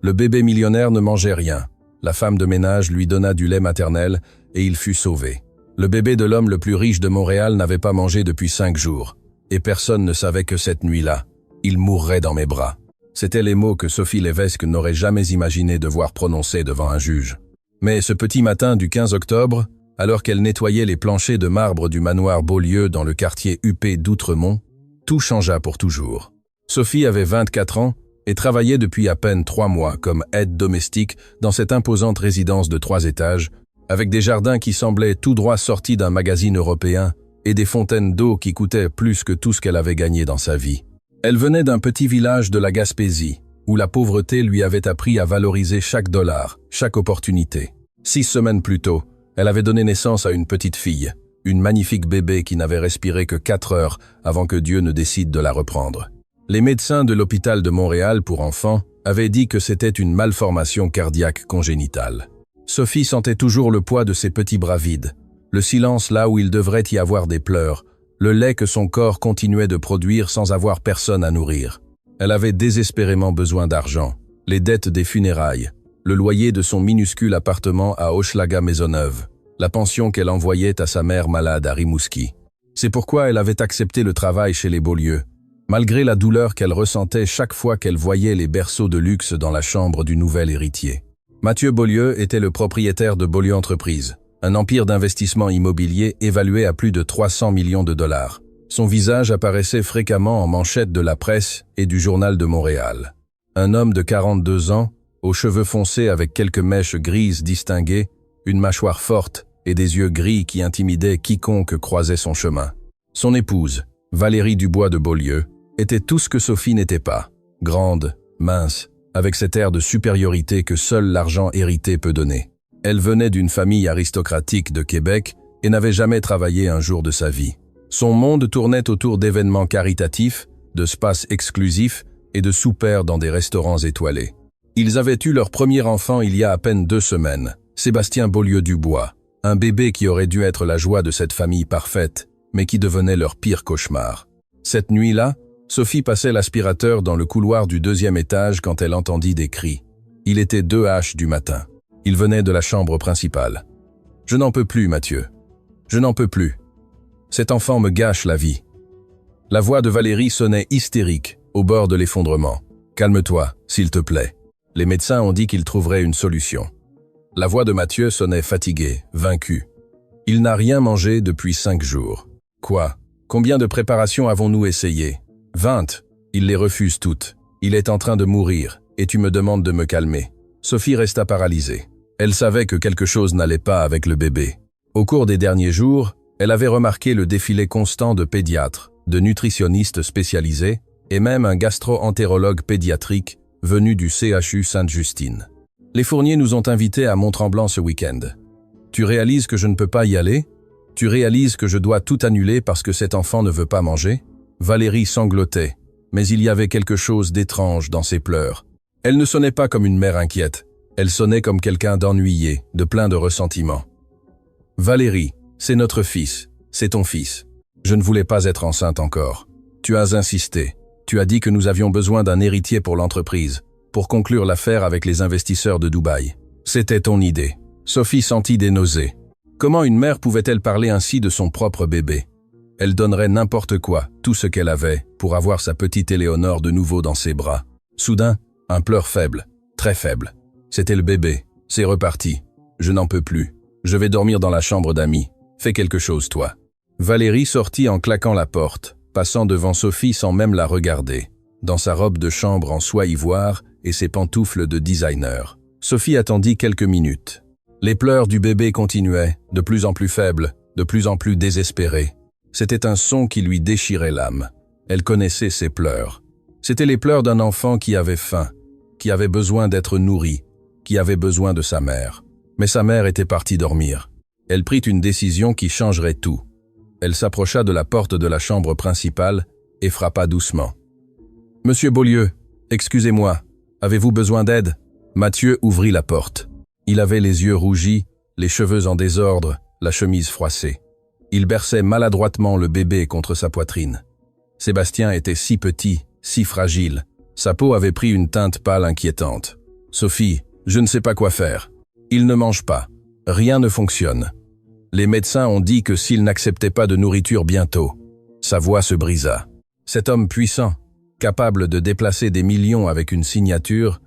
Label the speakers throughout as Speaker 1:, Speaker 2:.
Speaker 1: Le bébé millionnaire ne mangeait rien. La femme de ménage lui donna du lait maternel et il fut sauvé. Le bébé de l'homme le plus riche de Montréal n'avait pas mangé depuis 5 jours. Et personne ne savait que cette nuit-là, il mourrait dans mes bras. C'étaient les mots que Sophie Lévesque n'aurait jamais imaginé devoir prononcer devant un juge. Mais ce petit matin du 15 octobre, alors qu'elle nettoyait les planchers de marbre du manoir Beaulieu dans le quartier huppé d'Outremont, tout changea pour toujours. Sophie avait 24 ans et travaillait depuis à peine 3 mois comme aide domestique dans cette imposante résidence de 3 étages, avec des jardins qui semblaient tout droit sortis d'un magazine européen et des fontaines d'eau qui coûtaient plus que tout ce qu'elle avait gagné dans sa vie. Elle venait d'un petit village de la Gaspésie, où la pauvreté lui avait appris à valoriser chaque dollar, chaque opportunité. 6 semaines plus tôt, elle avait donné naissance à une petite fille, une magnifique bébé qui n'avait respiré que 4 heures avant que Dieu ne décide de la reprendre. Les médecins de l'hôpital de Montréal pour enfants avaient dit que c'était une malformation cardiaque congénitale. Sophie sentait toujours le poids de ses petits bras vides, le silence là où il devrait y avoir des pleurs, le lait que son corps continuait de produire sans avoir personne à nourrir. Elle avait désespérément besoin d'argent, les dettes des funérailles, le loyer de son minuscule appartement à Hochelaga-Maisonneuve, la pension qu'elle envoyait à sa mère malade à Rimouski. C'est pourquoi elle avait accepté le travail chez les Beaulieu, malgré la douleur qu'elle ressentait chaque fois qu'elle voyait les berceaux de luxe dans la chambre du nouvel héritier. Mathieu Beaulieu était le propriétaire de Beaulieu Entreprises, un empire d'investissement immobilier évalué à plus de 300 millions de dollars. Son visage apparaissait fréquemment en manchette de la presse et du Journal de Montréal. Un homme de 42 ans, aux cheveux foncés avec quelques mèches grises distinguées, une mâchoire forte et des yeux gris qui intimidaient quiconque croisait son chemin. Son épouse, Valérie Dubois de Beaulieu, était tout ce que Sophie n'était pas. Grande, mince, avec cet air de supériorité que seul l'argent hérité peut donner. Elle venait d'une famille aristocratique de Québec et n'avait jamais travaillé un jour de sa vie. Son monde tournait autour d'événements caritatifs, de spas exclusifs et de soupers dans des restaurants étoilés. Ils avaient eu leur premier enfant il y a à peine 2 semaines, Sébastien Beaulieu-Dubois, un bébé qui aurait dû être la joie de cette famille parfaite, mais qui devenait leur pire cauchemar. Cette nuit-là, Sophie passait l'aspirateur dans le couloir du 2e étage quand elle entendit des cris. Il était 2h du matin. Il venait de la chambre principale. « Je n'en peux plus, Mathieu. Je n'en peux plus. Cet enfant me gâche la vie. » La voix de Valérie sonnait hystérique, au bord de l'effondrement. « Calme-toi, s'il te plaît. Les médecins ont dit qu'ils trouveraient une solution. » La voix de Mathieu sonnait fatiguée, vaincue. « Il n'a rien mangé depuis 5 jours. » « Quoi? Combien de préparations avons-nous essayé? 20. Il les refuse toutes. Il est en train de mourir, et tu me demandes de me calmer. » Sophie resta paralysée. Elle savait que quelque chose n'allait pas avec le bébé. Au cours des derniers jours, elle avait remarqué le défilé constant de pédiatres, de nutritionnistes spécialisés, et même un gastro-entérologue pédiatrique venu du CHU Sainte-Justine. « Les Fournier nous ont invités à Mont-Tremblant ce week-end. Tu réalises que je ne peux pas y aller? Tu réalises que je dois tout annuler parce que cet enfant ne veut pas manger ?» Valérie sanglotait, mais il y avait quelque chose d'étrange dans ses pleurs. Elle ne sonnait pas comme une mère inquiète. Elle sonnait comme quelqu'un d'ennuyé, de plein de ressentiment. « Valérie, c'est notre fils, c'est ton fils. Je ne voulais pas être enceinte encore. Tu as insisté. Tu as dit que nous avions besoin d'un héritier pour l'entreprise, pour conclure l'affaire avec les investisseurs de Dubaï. C'était ton idée. » Sophie sentit des nausées. Comment une mère pouvait-elle parler ainsi de son propre bébé? Elle donnerait n'importe quoi, tout ce qu'elle avait, pour avoir sa petite Éléonore de nouveau dans ses bras. Soudain, un pleur faible, très faible. C'était le bébé. C'est reparti. Je n'en peux plus. Je vais dormir dans la chambre d'amis. Fais quelque chose, toi. Valérie sortit en claquant la porte, passant devant Sophie sans même la regarder, dans sa robe de chambre en soie ivoire et ses pantoufles de designer. Sophie attendit quelques minutes. Les pleurs du bébé continuaient, de plus en plus faibles, de plus en plus désespérés. C'était un son qui lui déchirait l'âme. Elle connaissait ses pleurs. C'étaient les pleurs d'un enfant qui avait faim, qui avait besoin d'être nourri, qui avait besoin de sa mère. Mais sa mère était partie dormir. Elle prit une décision qui changerait tout. Elle s'approcha de la porte de la chambre principale et frappa doucement. « Monsieur Beaulieu, excusez-moi, avez-vous besoin d'aide ?» Mathieu ouvrit la porte. Il avait les yeux rougis, les cheveux en désordre, la chemise froissée. Il berçait maladroitement le bébé contre sa poitrine. Sébastien était si petit, si fragile. Sa peau avait pris une teinte pâle inquiétante. Sophie, je ne sais pas quoi faire. Il ne mange pas. Rien ne fonctionne. Les médecins ont dit que s'il n'acceptait pas de nourriture bientôt, sa voix se brisa. Cet homme puissant, capable de déplacer des millions avec une signature,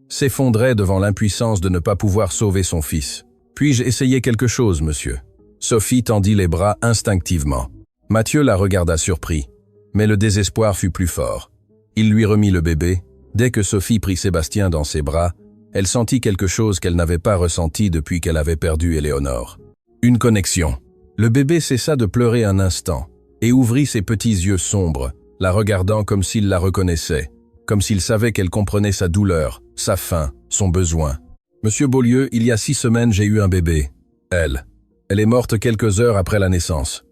Speaker 1: s'effondrait devant l'impuissance de ne pas pouvoir sauver son fils. « Puis-je essayer quelque chose, monsieur ?» Sophie tendit les bras instinctivement. Mathieu la regarda surpris, mais le désespoir fut plus fort. Il lui remit le bébé. Dès que Sophie prit Sébastien dans ses bras, elle sentit quelque chose qu'elle n'avait pas ressenti depuis qu'elle avait perdu Éléonore. Une connexion. Le bébé cessa de pleurer un instant et ouvrit ses petits yeux sombres, la regardant comme s'il la reconnaissait, comme s'il savait qu'elle comprenait sa douleur, sa faim, son besoin. « Monsieur Beaulieu, il y a 6 semaines, j'ai eu un bébé. Elle est morte quelques heures après la naissance. »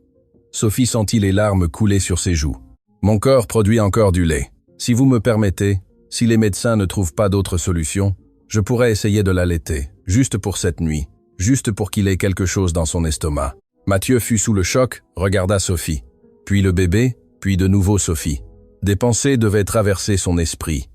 Speaker 1: Sophie sentit les larmes couler sur ses joues. « Mon corps produit encore du lait. Si vous me permettez, si les médecins ne trouvent pas d'autre solution, je pourrais essayer de l'allaiter, juste pour cette nuit, juste pour qu'il ait quelque chose dans son estomac. » Mathieu fut sous le choc, regarda Sophie. Puis le bébé, puis de nouveau Sophie. Des pensées devaient traverser son esprit.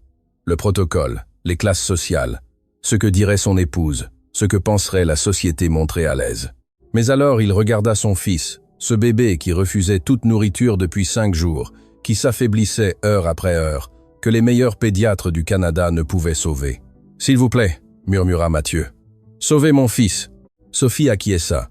Speaker 1: Le protocole, les classes sociales, ce que dirait son épouse, ce que penserait la société montréalaise. Mais alors il regarda son fils, ce bébé qui refusait toute nourriture depuis 5 jours, qui s'affaiblissait heure après heure, que les meilleurs pédiatres du Canada ne pouvaient sauver. « S'il vous plaît, » murmura Mathieu. « Sauvez mon fils. » Sophie acquiesça.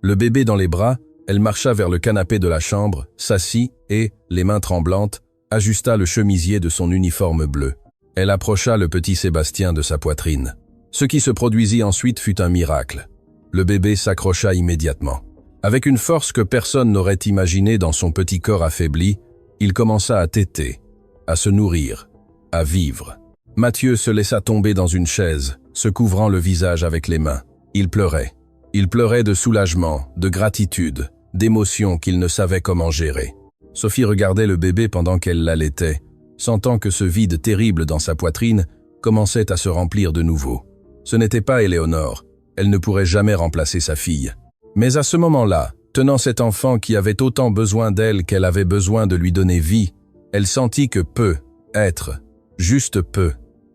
Speaker 1: Le bébé dans les bras, elle marcha vers le canapé de la chambre, s'assit et, les mains tremblantes, ajusta le chemisier de son uniforme bleu. Elle approcha le petit Sébastien de sa poitrine. Ce qui se produisit ensuite fut un miracle. Le bébé s'accrocha immédiatement. Avec une force que personne n'aurait imaginée dans son petit corps affaibli, il commença à téter, à se nourrir, à vivre. Mathieu se laissa tomber dans une chaise, se couvrant le visage avec les mains. Il pleurait. Il pleurait de soulagement, de gratitude, d'émotion qu'il ne savait comment gérer. Sophie regardait le bébé pendant qu'elle l'allaitait, sentant que ce vide terrible dans sa poitrine commençait à se remplir de nouveau. Ce n'était pas Éléonore, elle ne pourrait jamais remplacer sa fille. Mais à ce moment-là, tenant cet enfant qui avait autant besoin d'elle qu'elle avait besoin de lui donner vie, elle sentit que juste peut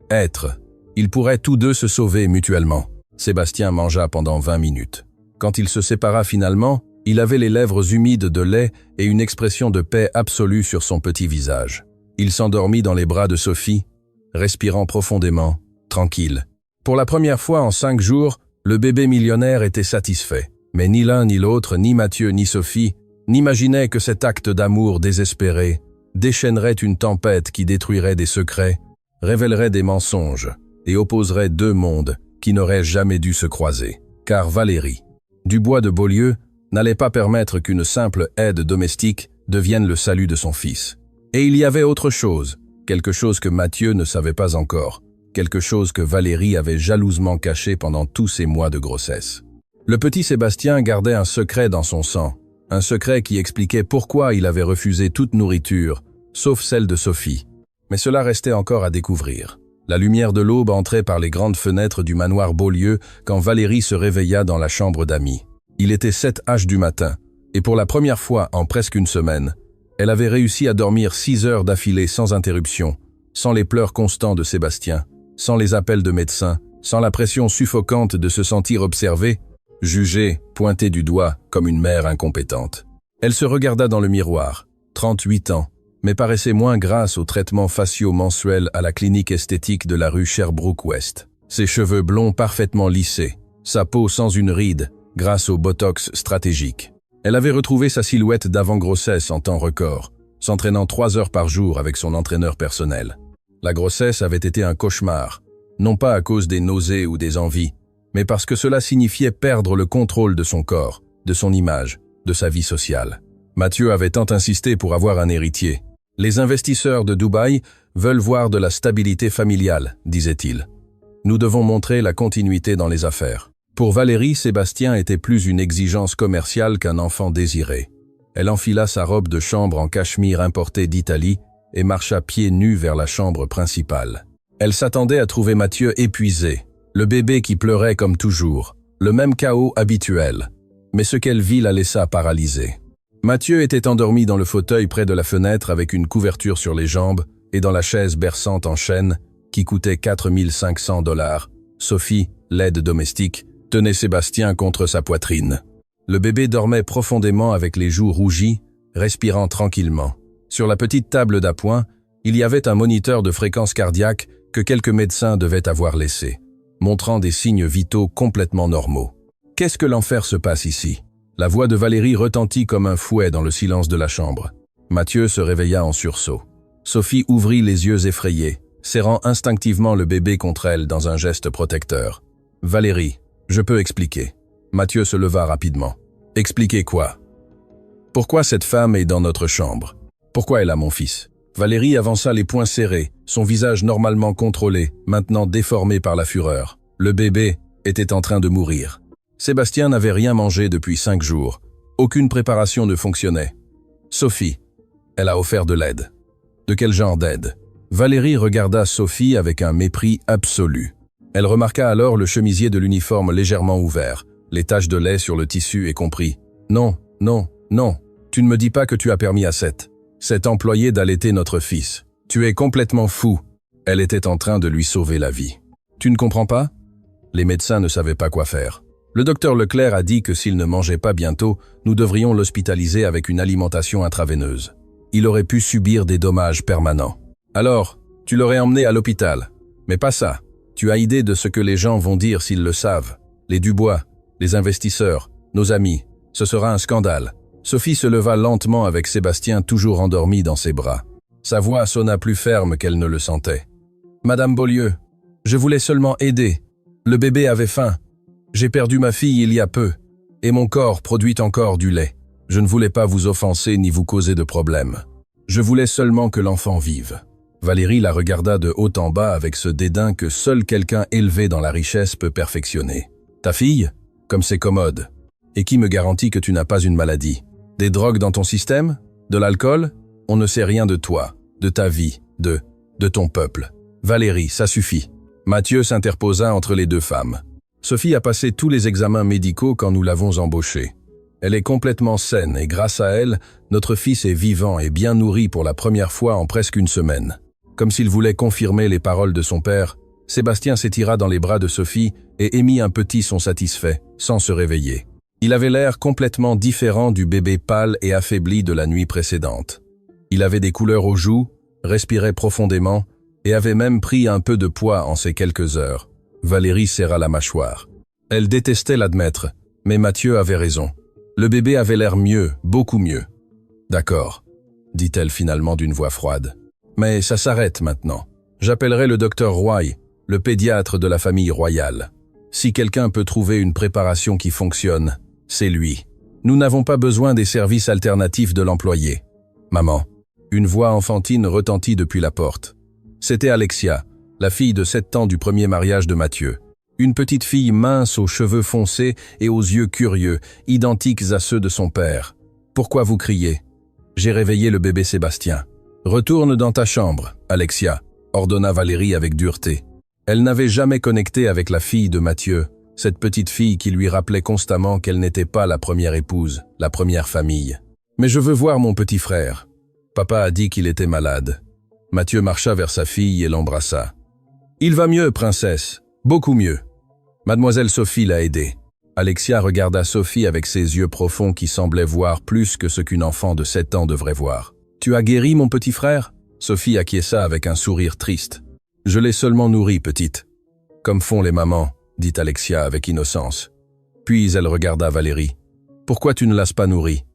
Speaker 1: être. Ils pourraient tous deux se sauver mutuellement. Sébastien mangea pendant 20 minutes. Quand il se sépara finalement, il avait les lèvres humides de lait et une expression de paix absolue sur son petit visage. Il s'endormit dans les bras de Sophie, respirant profondément, tranquille. Pour la première fois en 5 jours, le bébé millionnaire était satisfait. Mais ni l'un ni l'autre, ni Mathieu ni Sophie, n'imaginaient que cet acte d'amour désespéré déchaînerait une tempête qui détruirait des secrets, révélerait des mensonges et opposerait 2 mondes qui n'auraient jamais dû se croiser. Car Valérie Dubois de Beaulieu n'allait pas permettre qu'une simple aide domestique devienne le salut de son fils. Et il y avait autre chose, quelque chose que Mathieu ne savait pas encore, quelque chose que Valérie avait jalousement caché pendant tous ces mois de grossesse. Le petit Sébastien gardait un secret dans son sang, un secret qui expliquait pourquoi il avait refusé toute nourriture, sauf celle de Sophie. Mais cela restait encore à découvrir. La lumière de l'aube entrait par les grandes fenêtres du manoir Beaulieu quand Valérie se réveilla dans la chambre d'amis. Il était 7h du matin, et pour la première fois en presque une semaine, elle avait réussi à dormir 6 heures d'affilée sans interruption, sans les pleurs constants de Sébastien, sans les appels de médecins, sans la pression suffocante de se sentir observée, jugée, pointée du doigt comme une mère incompétente. Elle se regarda dans le miroir, 38 ans, mais paraissait moins grasse aux traitements faciaux mensuels à la clinique esthétique de la rue Sherbrooke-Ouest. Ses cheveux blonds parfaitement lissés, sa peau sans une ride, grâce au botox stratégique. Elle avait retrouvé sa silhouette d'avant-grossesse en temps record, s'entraînant 3 heures par jour avec son entraîneur personnel. La grossesse avait été un cauchemar, non pas à cause des nausées ou des envies, mais parce que cela signifiait perdre le contrôle de son corps, de son image, de sa vie sociale. Mathieu avait tant insisté pour avoir un héritier. « Les investisseurs de Dubaï veulent voir de la stabilité familiale », disait-il. « Nous devons montrer la continuité dans les affaires. » Pour Valérie, Sébastien était plus une exigence commerciale qu'un enfant désiré. Elle enfila sa robe de chambre en cachemire importée d'Italie et marcha pieds nus vers la chambre principale. Elle s'attendait à trouver Mathieu épuisé, le bébé qui pleurait comme toujours, le même chaos habituel. Mais ce qu'elle vit la laissa paralysée. Mathieu était endormi dans le fauteuil près de la fenêtre avec une couverture sur les jambes et dans la chaise berçante en chêne qui coûtait 4 500 $. Sophie, l'aide domestique, tenait Sébastien contre sa poitrine. Le bébé dormait profondément avec les joues rougies, respirant tranquillement. Sur la petite table d'appoint, il y avait un moniteur de fréquence cardiaque que quelques médecins devaient avoir laissé, montrant des signes vitaux complètement normaux. Qu'est-ce que l'enfer se passe ici? La voix de Valérie retentit comme un fouet dans le silence de la chambre. Mathieu se réveilla en sursaut. Sophie ouvrit les yeux effrayés, serrant instinctivement le bébé contre elle dans un geste protecteur. « Valérie, je peux expliquer. » Mathieu se leva rapidement. « Expliquer quoi? Pourquoi cette femme est dans notre chambre? Pourquoi elle a mon fils ?» Valérie avança les poings serrés, son visage normalement contrôlé, maintenant déformé par la fureur. Le bébé était en train de mourir. Sébastien n'avait rien mangé depuis 5 jours. Aucune préparation ne fonctionnait. Sophie, elle a offert de l'aide. De quel genre d'aide? Valérie regarda Sophie avec un mépris absolu. Elle remarqua alors le chemisier de l'uniforme légèrement ouvert, les taches de lait sur le tissu et comprit. « Non, non, non, tu ne me dis pas que tu as permis à cet employé d'allaiter notre fils. Tu es complètement fou. » Elle était en train de lui sauver la vie. « Tu ne comprends pas ?» Les médecins ne savaient pas quoi faire. Le docteur Leclerc a dit que s'il ne mangeait pas bientôt, nous devrions l'hospitaliser avec une alimentation intraveineuse. Il aurait pu subir des dommages permanents. Alors, tu l'aurais emmené à l'hôpital. Mais pas ça. Tu as idée de ce que les gens vont dire s'ils le savent. Les Dubois, les investisseurs, nos amis. Ce sera un scandale. Sophie se leva lentement avec Sébastien toujours endormi dans ses bras. Sa voix sonna plus ferme qu'elle ne le sentait. « Madame Beaulieu, je voulais seulement aider. Le bébé avait faim. J'ai perdu ma fille il y a peu, et mon corps produit encore du lait. Je ne voulais pas vous offenser ni vous causer de problèmes. Je voulais seulement que l'enfant vive. » Valérie la regarda de haut en bas avec ce dédain que seul quelqu'un élevé dans la richesse peut perfectionner. « Ta fille? Comme c'est commode. Et qui me garantit que tu n'as pas une maladie? Des drogues dans ton système? De l'alcool? On ne sait rien de toi, de ta vie, de ton peuple. Valérie, ça suffit. » Mathieu s'interposa entre les deux femmes. Sophie a passé tous les examens médicaux quand nous l'avons embauchée. Elle est complètement saine et grâce à elle, notre fils est vivant et bien nourri pour la première fois en presque une semaine. Comme s'il voulait confirmer les paroles de son père, Sébastien s'étira dans les bras de Sophie et émit un petit son satisfait, sans se réveiller. Il avait l'air complètement différent du bébé pâle et affaibli de la nuit précédente. Il avait des couleurs aux joues, respirait profondément et avait même pris un peu de poids en ces quelques heures. Valérie serra la mâchoire. Elle détestait l'admettre, mais Mathieu avait raison. Le bébé avait l'air mieux, beaucoup mieux. « D'accord, » dit-elle finalement d'une voix froide. « Mais ça s'arrête maintenant. J'appellerai le docteur Roy, le pédiatre de la famille royale. Si quelqu'un peut trouver une préparation qui fonctionne, c'est lui. Nous n'avons pas besoin des services alternatifs de l'employé. Maman. » Une voix enfantine retentit depuis la porte. C'était Alexia, la fille de 7 ans du premier mariage de Mathieu. Une petite fille mince aux cheveux foncés et aux yeux curieux, identiques à ceux de son père. « Pourquoi vous criez? J'ai réveillé le bébé Sébastien. »« Retourne dans ta chambre, Alexia, » ordonna Valérie avec dureté. Elle n'avait jamais connecté avec la fille de Mathieu, cette petite fille qui lui rappelait constamment qu'elle n'était pas la première épouse, la première famille. « Mais je veux voir mon petit frère. Papa a dit qu'il était malade. » Mathieu marcha vers sa fille et l'embrassa. « Il va mieux, princesse, beaucoup mieux. » Mademoiselle Sophie l'a aidé. Alexia regarda Sophie avec ses yeux profonds qui semblaient voir plus que ce qu'une enfant de 7 ans devrait voir. « Tu as guéri, mon petit frère ?» Sophie acquiesça avec un sourire triste. « Je l'ai seulement nourri, petite. »« Comme font les mamans, » dit Alexia avec innocence. Puis elle regarda Valérie. « Pourquoi tu ne l'as pas nourri ?»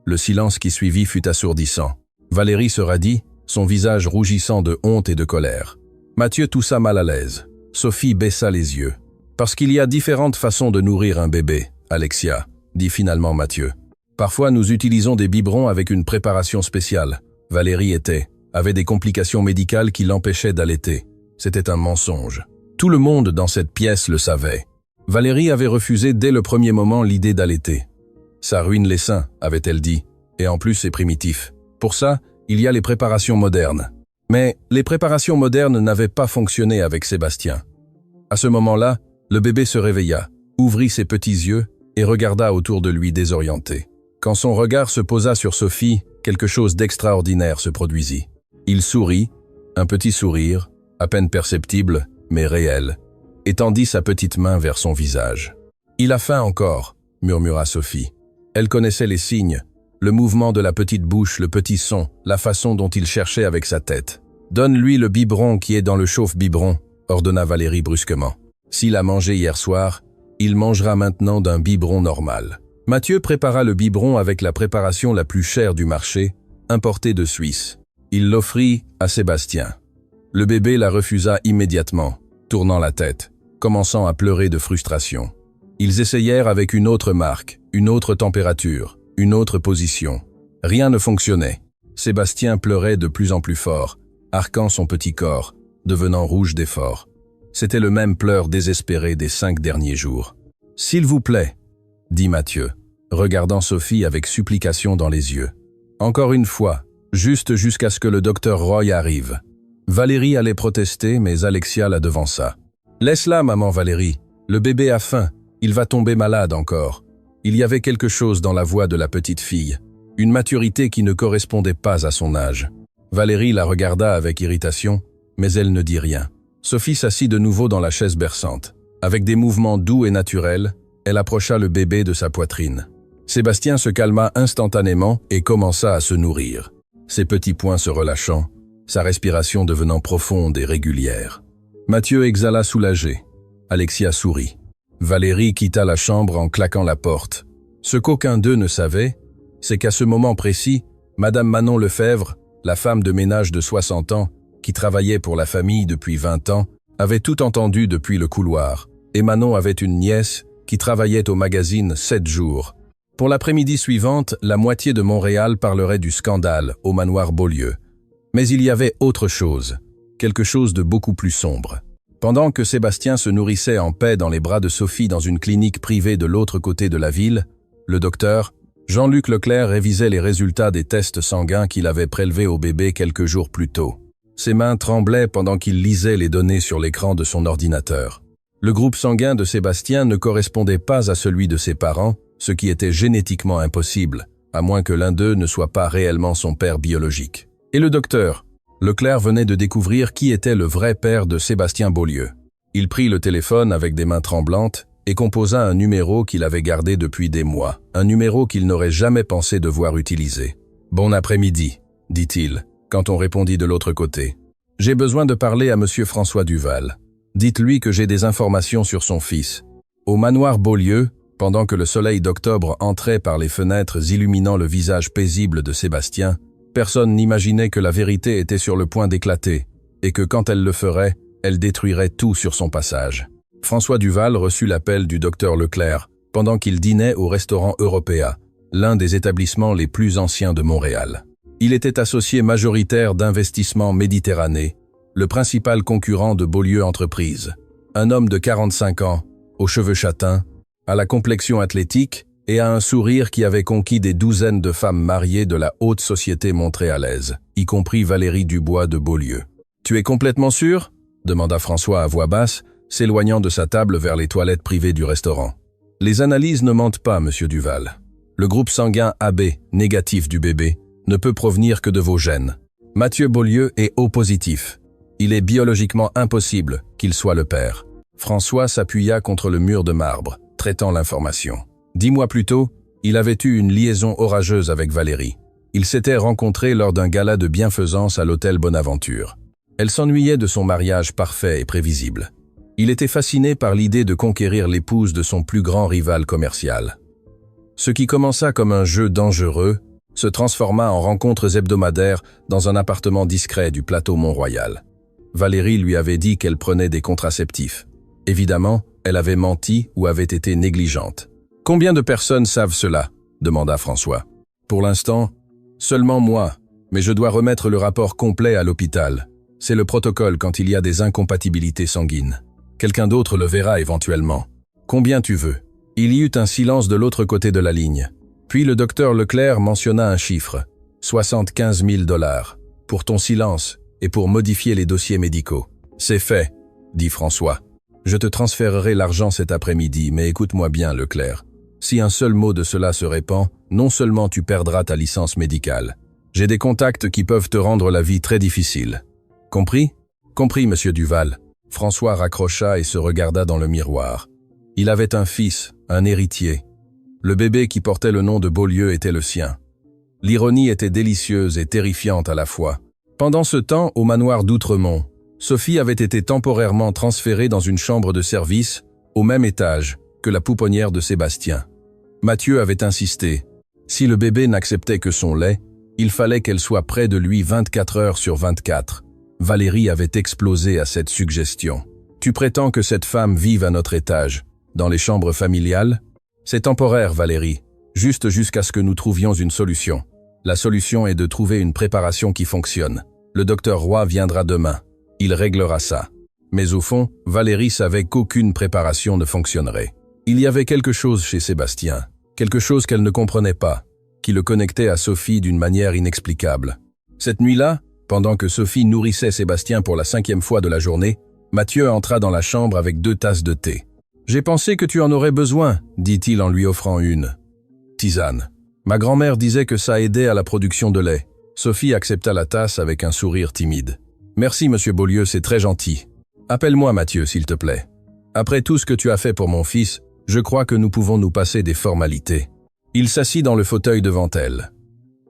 Speaker 1: Le silence qui suivit fut assourdissant. Valérie se radit, son visage rougissant de honte et de colère. Mathieu toussa mal à l'aise. Sophie baissa les yeux. « Parce qu'il y a différentes façons de nourrir un bébé, Alexia, » dit finalement Mathieu. « Parfois nous utilisons des biberons avec une préparation spéciale. Valérie avait des complications médicales qui l'empêchaient d'allaiter. C'était un mensonge. Tout le monde dans cette pièce le savait. Valérie avait refusé dès le premier moment l'idée d'allaiter. Ça ruine les seins, avait-elle dit, et en plus c'est primitif. Pour ça, il y a les préparations modernes. Mais les préparations modernes n'avaient pas fonctionné avec Sébastien. À ce moment-là, le bébé se réveilla, ouvrit ses petits yeux et regarda autour de lui désorienté. Quand son regard se posa sur Sophie, quelque chose d'extraordinaire se produisit. Il sourit, un petit sourire, à peine perceptible, mais réel, et tendit sa petite main vers son visage. « Il a faim encore », murmura Sophie. Elle connaissait les signes, le mouvement de la petite bouche, le petit son, la façon dont il cherchait avec sa tête. « Donne-lui le biberon qui est dans le chauffe-biberon », ordonna Valérie brusquement. « S'il a mangé hier soir, il mangera maintenant d'un biberon normal. » Mathieu prépara le biberon avec la préparation la plus chère du marché, importée de Suisse. Il l'offrit à Sébastien. Le bébé la refusa immédiatement, tournant la tête, commençant à pleurer de frustration. Ils essayèrent avec une autre marque, une autre température, une autre position. Rien ne fonctionnait. Sébastien pleurait de plus en plus fort, arquant son petit corps, devenant rouge d'effort. C'était le même pleur désespéré des 5 derniers jours. « S'il vous plaît », dit Mathieu, regardant Sophie avec supplication dans les yeux. Encore une fois, juste jusqu'à ce que le docteur Roy arrive. Valérie allait protester, mais Alexia la devança. « Laisse-la, maman Valérie. Le bébé a faim. Il va tomber malade encore. » Il y avait quelque chose dans la voix de la petite fille, une maturité qui ne correspondait pas à son âge. Valérie la regarda avec irritation, mais elle ne dit rien. Sophie s'assit de nouveau dans la chaise berçante. Avec des mouvements doux et naturels, elle approcha le bébé de sa poitrine. Sébastien se calma instantanément et commença à se nourrir. Ses petits poings se relâchant, sa respiration devenant profonde et régulière. Mathieu exhala soulagé. Alexia sourit. Valérie quitta la chambre en claquant la porte. Ce qu'aucun d'eux ne savait, c'est qu'à ce moment précis, Madame Manon Lefebvre, la femme de ménage de 60 ans, qui travaillait pour la famille depuis 20 ans, avait tout entendu depuis le couloir, et Manon avait une nièce qui travaillait au magazine 7 jours. Pour l'après-midi suivante, la moitié de Montréal parlerait du scandale au manoir Beaulieu. Mais il y avait autre chose, quelque chose de beaucoup plus sombre. Pendant que Sébastien se nourrissait en paix dans les bras de Sophie dans une clinique privée de l'autre côté de la ville, le docteur, Jean-Luc Leclerc, révisait les résultats des tests sanguins qu'il avait prélevés au bébé quelques jours plus tôt. Ses mains tremblaient pendant qu'il lisait les données sur l'écran de son ordinateur. Le groupe sanguin de Sébastien ne correspondait pas à celui de ses parents, ce qui était génétiquement impossible, à moins que l'un d'eux ne soit pas réellement son père biologique. Et le docteur Leclerc venait de découvrir qui était le vrai père de Sébastien Beaulieu. Il prit le téléphone avec des mains tremblantes et composa un numéro qu'il avait gardé depuis des mois, un numéro qu'il n'aurait jamais pensé devoir utiliser. « Bon après-midi », dit-il, quand on répondit de l'autre côté. « J'ai besoin de parler à monsieur François Duval. Dites-lui que j'ai des informations sur son fils. » Au manoir Beaulieu, pendant que le soleil d'octobre entrait par les fenêtres illuminant le visage paisible de Sébastien, personne n'imaginait que la vérité était sur le point d'éclater, et que quand elle le ferait, elle détruirait tout sur son passage. François Duval reçut l'appel du docteur Leclerc, pendant qu'il dînait au restaurant Européa, l'un des établissements les plus anciens de Montréal. Il était associé majoritaire d'Investissement Méditerranée, le principal concurrent de Beaulieu Entreprises. Un homme de 45 ans, aux cheveux châtains, à la complexion athlétique et à un sourire qui avait conquis des douzaines de femmes mariées de la haute société montréalaise, y compris Valérie Dubois de Beaulieu. « Tu es complètement sûr ?» demanda François à voix basse, s'éloignant de sa table vers les toilettes privées du restaurant. « Les analyses ne mentent pas, monsieur Duval. Le groupe sanguin AB, négatif du bébé, ne peut provenir que de vos gènes. Mathieu Beaulieu est O positif. Il est biologiquement impossible qu'il soit le père. » François s'appuya contre le mur de marbre, traitant l'information. 10 mois plus tôt, il avait eu une liaison orageuse avec Valérie. Ils s'étaient rencontrés lors d'un gala de bienfaisance à l'hôtel Bonaventure. Elle s'ennuyait de son mariage parfait et prévisible. Il était fasciné par l'idée de conquérir l'épouse de son plus grand rival commercial. Ce qui commença comme un jeu dangereux se transforma en rencontres hebdomadaires dans un appartement discret du plateau Mont-Royal. Valérie lui avait dit qu'elle prenait des contraceptifs. Évidemment, elle avait menti ou avait été négligente. « Combien de personnes savent cela ?» demanda François. « Pour l'instant, seulement moi, mais je dois remettre le rapport complet à l'hôpital. C'est le protocole quand il y a des incompatibilités sanguines. Quelqu'un d'autre le verra éventuellement. Combien tu veux ?» Il y eut un silence de l'autre côté de la ligne. Puis le docteur Leclerc mentionna un chiffre, 75 000 $, pour ton silence et pour modifier les dossiers médicaux. « C'est fait, » dit François. « Je te transférerai l'argent cet après-midi, mais écoute-moi bien, Leclerc. Si un seul mot de cela se répand, non seulement tu perdras ta licence médicale. J'ai des contacts qui peuvent te rendre la vie très difficile. Compris ? Compris, monsieur Duval. François raccrocha et se regarda dans le miroir. Il avait un fils, un héritier. Le bébé qui portait le nom de Beaulieu était le sien. L'ironie était délicieuse et terrifiante à la fois. Pendant ce temps, au manoir d'Outremont, Sophie avait été temporairement transférée dans une chambre de service, au même étage que la pouponnière de Sébastien. Mathieu avait insisté. Si le bébé n'acceptait que son lait, il fallait qu'elle soit près de lui 24 heures sur 24. Valérie avait explosé à cette suggestion. « Tu prétends que cette femme vive à notre étage, dans les chambres familiales ? C'est temporaire, Valérie, juste jusqu'à ce que nous trouvions une solution. La solution est de trouver une préparation qui fonctionne. Le docteur Roy viendra demain. Il réglera ça. » Mais au fond, Valérie savait qu'aucune préparation ne fonctionnerait. Il y avait quelque chose chez Sébastien, quelque chose qu'elle ne comprenait pas, qui le connectait à Sophie d'une manière inexplicable. Cette nuit-là, pendant que Sophie nourrissait Sébastien pour la 5e fois de la journée, Mathieu entra dans la chambre avec 2 tasses de thé. « J'ai pensé que tu en aurais besoin, » dit-il en lui offrant une. Tisane. Ma grand-mère disait que ça aidait à la production de lait. Sophie accepta la tasse avec un sourire timide. « Merci, monsieur Beaulieu, c'est très gentil. Appelle-moi Mathieu, s'il te plaît. Après tout ce que tu as fait pour mon fils, je crois que nous pouvons nous passer des formalités. » Il s'assit dans le fauteuil devant elle.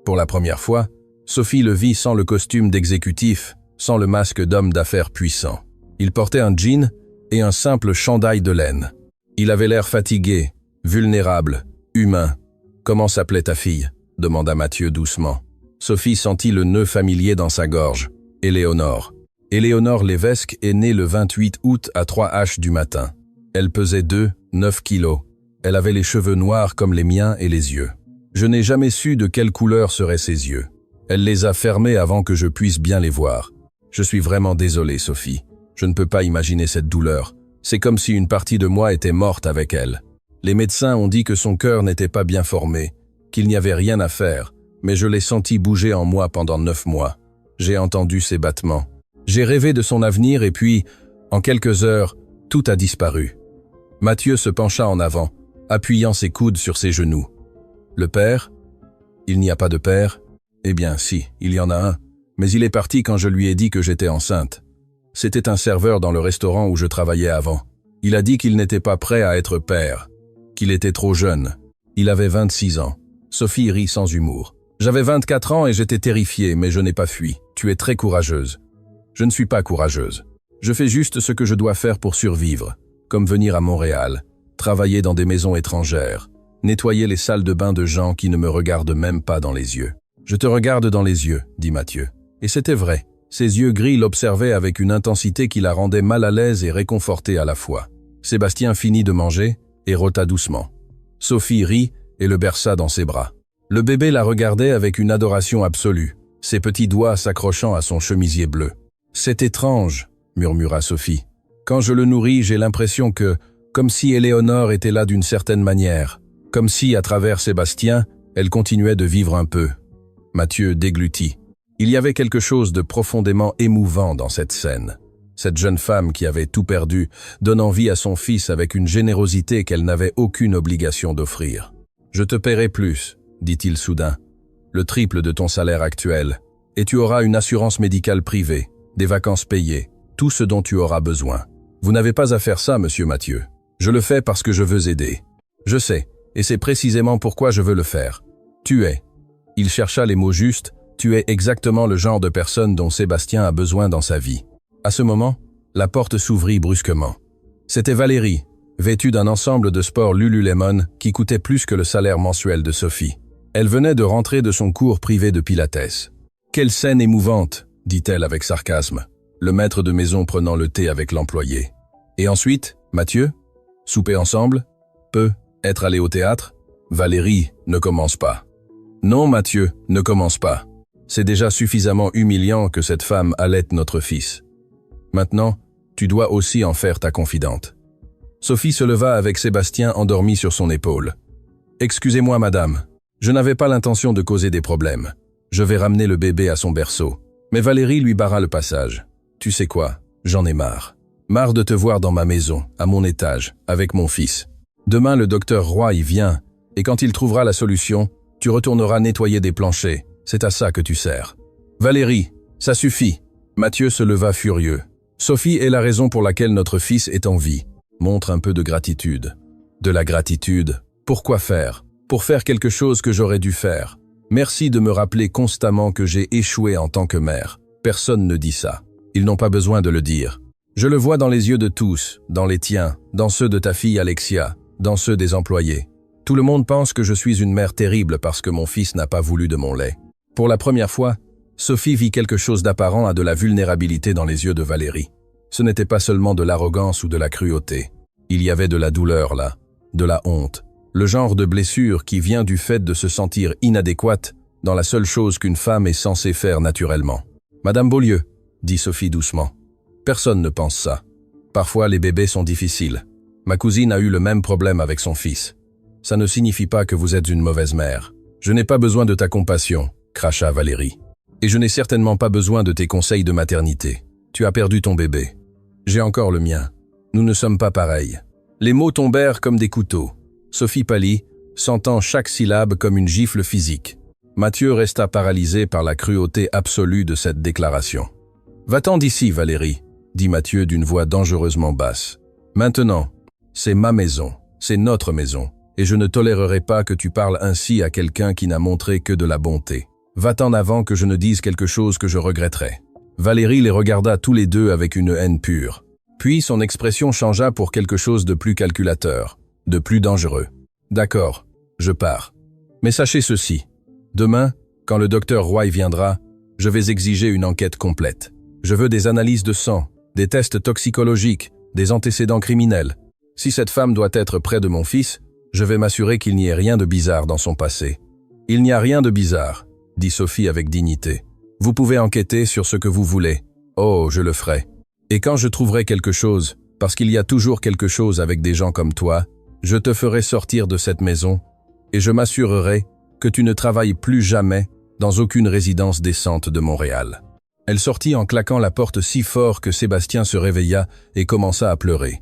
Speaker 1: Pour la première fois, Sophie le vit sans le costume d'exécutif, sans le masque d'homme d'affaires puissant. Il portait un jean et un simple chandail de laine. Il avait l'air fatigué, vulnérable, humain. « Comment s'appelait ta fille ?» demanda Mathieu doucement. Sophie sentit le nœud familier dans sa gorge. Éléonore. Éléonore Lévesque est née le 28 août à 3h du matin. Elle pesait 9 kilos. Elle avait les cheveux noirs comme les miens et les yeux. Je n'ai jamais su de quelle couleur seraient ses yeux. Elle les a fermés avant que je puisse bien les voir. Je suis vraiment désolé, Sophie. Je ne peux pas imaginer cette douleur. C'est comme si une partie de moi était morte avec elle. Les médecins ont dit que son cœur n'était pas bien formé, qu'il n'y avait rien à faire, mais je l'ai senti bouger en moi pendant 9 mois. J'ai entendu ses battements. J'ai rêvé de son avenir et puis, en quelques heures, tout a disparu. Mathieu se pencha en avant, appuyant ses coudes sur ses genoux. Le père ? Il n'y a pas de père ? Eh bien, si, il y en a un, mais il est parti quand je lui ai dit que j'étais enceinte. C'était un serveur dans le restaurant où je travaillais avant. Il a dit qu'il n'était pas prêt à être père, qu'il était trop jeune. Il avait 26 ans. Sophie rit sans humour. J'avais 24 ans et j'étais terrifiée, mais je n'ai pas fui. Tu es très courageuse. Je ne suis pas courageuse. Je fais juste ce que je dois faire pour survivre, comme venir à Montréal, travailler dans des maisons étrangères, nettoyer les salles de bain de gens qui ne me regardent même pas dans les yeux. « Je te regarde dans les yeux, » dit Mathieu. Et c'était vrai. Ses yeux gris l'observaient avec une intensité qui la rendait mal à l'aise et réconfortée à la fois. Sébastien finit de manger et rôta doucement. Sophie rit et le berça dans ses bras. Le bébé la regardait avec une adoration absolue, ses petits doigts s'accrochant à son chemisier bleu. « C'est étrange, » murmura Sophie. « Quand je le nourris, j'ai l'impression que, comme si Éléonore était là d'une certaine manière, comme si, à travers Sébastien, elle continuait de vivre un peu. » Mathieu déglutit. Il y avait quelque chose de profondément émouvant dans cette scène. Cette jeune femme qui avait tout perdu, donnant vie à son fils avec une générosité qu'elle n'avait aucune obligation d'offrir. « Je te paierai plus, » dit-il soudain, « le triple de ton salaire actuel, et tu auras une assurance médicale privée, des vacances payées, tout ce dont tu auras besoin. Vous n'avez pas à faire ça, monsieur Mathieu. Je le fais parce que je veux aider. Je sais, et c'est précisément pourquoi je veux le faire. Tu es. » Il chercha les mots justes. Tu es exactement le genre de personne dont Sébastien a besoin dans sa vie. À ce moment, la porte s'ouvrit brusquement. C'était Valérie, vêtue d'un ensemble de sport Lululemon qui coûtait plus que le salaire mensuel de Sophie. Elle venait de rentrer de son cours privé de pilates. « Quelle scène émouvante !» dit-elle avec sarcasme, le maître de maison prenant le thé avec l'employé. « Et ensuite, Mathieu ? Souper ensemble ? Peu ? Être allé au théâtre ? Valérie, ne commence pas. » Non, Mathieu, ne commence pas. C'est déjà suffisamment humiliant que cette femme allaite notre fils. Maintenant, tu dois aussi en faire ta confidente. Sophie se leva avec Sébastien endormi sur son épaule. « Excusez-moi, madame. Je n'avais pas l'intention de causer des problèmes. Je vais ramener le bébé à son berceau. » Mais Valérie lui barra le passage. « Tu sais quoi, j'en ai marre. Marre de te voir dans ma maison, à mon étage, avec mon fils. Demain, le docteur Roy y vient, et quand il trouvera la solution, tu retourneras nettoyer des planchers. C'est à ça que tu sers. »« Valérie, ça suffit. » Mathieu se leva furieux. Sophie est la raison pour laquelle notre fils est en vie. Montre un peu de gratitude. De la gratitude. Pourquoi faire? Pour faire quelque chose que j'aurais dû faire. Merci de me rappeler constamment que j'ai échoué en tant que mère. Personne ne dit ça. Ils n'ont pas besoin de le dire. Je le vois dans les yeux de tous, dans les tiens, dans ceux de ta fille Alexia, dans ceux des employés. Tout le monde pense que je suis une mère terrible parce que mon fils n'a pas voulu de mon lait. Pour la première fois, Sophie vit quelque chose d'apparent à de la vulnérabilité dans les yeux de Valérie. Ce n'était pas seulement de l'arrogance ou de la cruauté. Il y avait de la douleur là, de la honte, le genre de blessure qui vient du fait de se sentir inadéquate dans la seule chose qu'une femme est censée faire naturellement. « Madame Beaulieu », dit Sophie doucement. « Personne ne pense ça. Parfois les bébés sont difficiles. Ma cousine a eu le même problème avec son fils. Ça ne signifie pas que vous êtes une mauvaise mère. Je n'ai pas besoin de ta compassion, cracha Valérie. Et je n'ai certainement pas besoin de tes conseils de maternité. Tu as perdu ton bébé. J'ai encore le mien. Nous ne sommes pas pareils. » Les mots tombèrent comme des couteaux. Sophie pâlit, sentant chaque syllabe comme une gifle physique. Mathieu resta paralysé par la cruauté absolue de cette déclaration. « Va-t'en d'ici, Valérie, » dit Mathieu d'une voix dangereusement basse. « Maintenant, c'est ma maison, c'est notre maison, et je ne tolérerai pas que tu parles ainsi à quelqu'un qui n'a montré que de la bonté. Va-t'en avant que je ne dise quelque chose que je regretterai. » Valérie les regarda tous les deux avec une haine pure. Puis son expression changea pour quelque chose de plus calculateur, de plus dangereux. « D'accord, je pars. Mais sachez ceci. Demain, quand le docteur Roy viendra, je vais exiger une enquête complète. Je veux des analyses de sang, des tests toxicologiques, des antécédents criminels. Si cette femme doit être près de mon fils, je vais m'assurer qu'il n'y ait rien de bizarre dans son passé. » « Il n'y a rien de bizarre, » dit Sophie avec dignité. « Vous pouvez enquêter sur ce que vous voulez. Oh, je le ferai. Et quand je trouverai quelque chose, parce qu'il y a toujours quelque chose avec des gens comme toi, je te ferai sortir de cette maison et je m'assurerai que tu ne travailles plus jamais dans aucune résidence décente de Montréal. » Elle sortit en claquant la porte si fort que Sébastien se réveilla et commença à pleurer.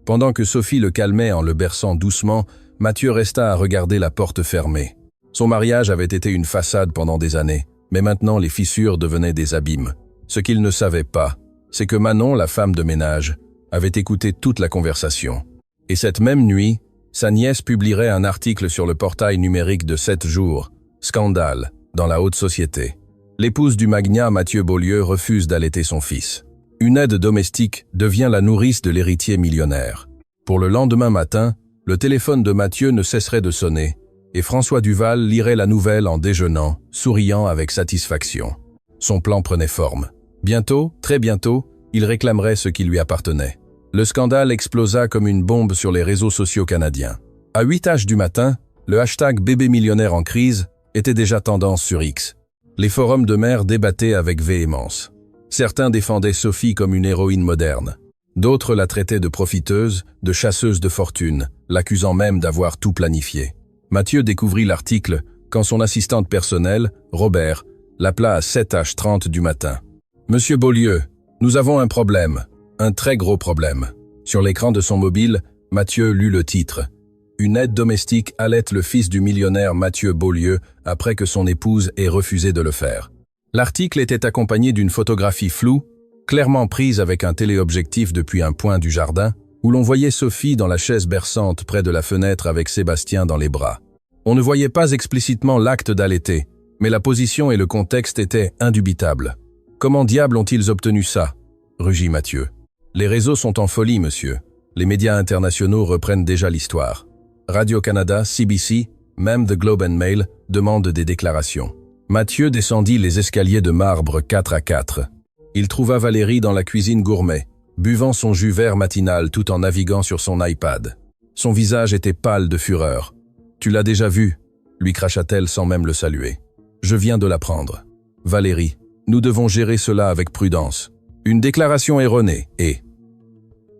Speaker 1: Pendant que Sophie le calmait en le berçant doucement, Mathieu resta à regarder la porte fermée. Son mariage avait été une façade pendant des années, mais maintenant les fissures devenaient des abîmes. Ce qu'il ne savait pas, c'est que Manon, la femme de ménage, avait écouté toute la conversation. Et cette même nuit, sa nièce publierait un article sur le portail numérique de 7 jours, « Scandale » dans la haute société. L'épouse du magnat Mathieu Beaulieu refuse d'allaiter son fils. Une aide domestique devient la nourrice de l'héritier millionnaire. Pour le lendemain matin, le téléphone de Mathieu ne cesserait de sonner, et François Duval lirait la nouvelle en déjeunant, souriant avec satisfaction. Son plan prenait forme. Bientôt, très bientôt, il réclamerait ce qui lui appartenait. Le scandale explosa comme une bombe sur les réseaux sociaux canadiens. À 8h du matin, le hashtag bébé millionnaire en crise était déjà tendance sur X. Les forums de mères débattaient avec véhémence. Certains défendaient Sophie comme une héroïne moderne. D'autres la traitaient de profiteuse, de chasseuse de fortune, l'accusant même d'avoir tout planifié. Mathieu découvrit l'article quand son assistante personnelle, Robert, l'appela à 7h30 du matin. « Monsieur Beaulieu, nous avons un problème, un très gros problème. » Sur l'écran de son mobile, Mathieu lut le titre. « Une aide domestique allaite le fils du millionnaire Mathieu Beaulieu après que son épouse ait refusé de le faire. » L'article était accompagné d'une photographie floue, clairement prise avec un téléobjectif depuis un point du jardin, où l'on voyait Sophie dans la chaise berçante près de la fenêtre avec Sébastien dans les bras. On ne voyait pas explicitement l'acte d'allaiter, mais la position et le contexte étaient indubitables. « Comment diable ont-ils obtenu ça ?» rugit Mathieu. « Les réseaux sont en folie, monsieur. Les médias internationaux reprennent déjà l'histoire. Radio-Canada, CBC, même The Globe and Mail demandent des déclarations. » Mathieu descendit les escaliers de marbre 4 à 4. Il trouva Valérie dans la cuisine gourmet, buvant son jus vert matinal tout en naviguant sur son iPad. Son visage était pâle de fureur. « Tu l'as déjà vu ?» lui cracha-t-elle sans même le saluer. « Je viens de l'apprendre. Valérie, nous devons gérer cela avec prudence. Une déclaration erronée, et... »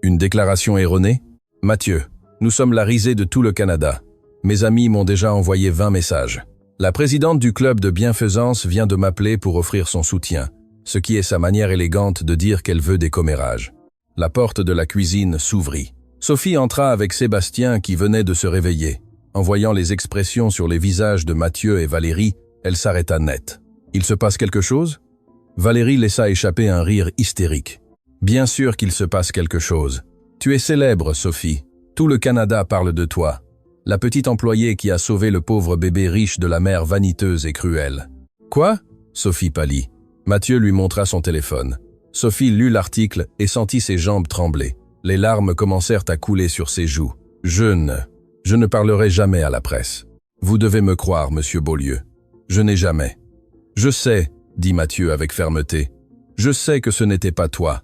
Speaker 1: Une déclaration erronée ? Mathieu, nous sommes la risée de tout le Canada. Mes amis m'ont déjà envoyé 20 messages. La présidente du club de bienfaisance vient de m'appeler pour offrir son soutien, ce qui est sa manière élégante de dire qu'elle veut des commérages. La porte de la cuisine s'ouvrit. Sophie entra avec Sébastien qui venait de se réveiller. En voyant les expressions sur les visages de Mathieu et Valérie, elle s'arrêta net. « Il se passe quelque chose ?» Valérie laissa échapper un rire hystérique. « Bien sûr qu'il se passe quelque chose. Tu es célèbre, Sophie. Tout le Canada parle de toi. La petite employée qui a sauvé le pauvre bébé riche de la mère vaniteuse et cruelle. Quoi? Sophie pâlit. Mathieu lui montra son téléphone. Sophie lut l'article et sentit ses jambes trembler. Les larmes commencèrent à couler sur ses joues. Je ne parlerai jamais à la presse. Vous devez me croire, monsieur Beaulieu. Je n'ai jamais. Je sais, dit Mathieu avec fermeté. Je sais que ce n'était pas toi.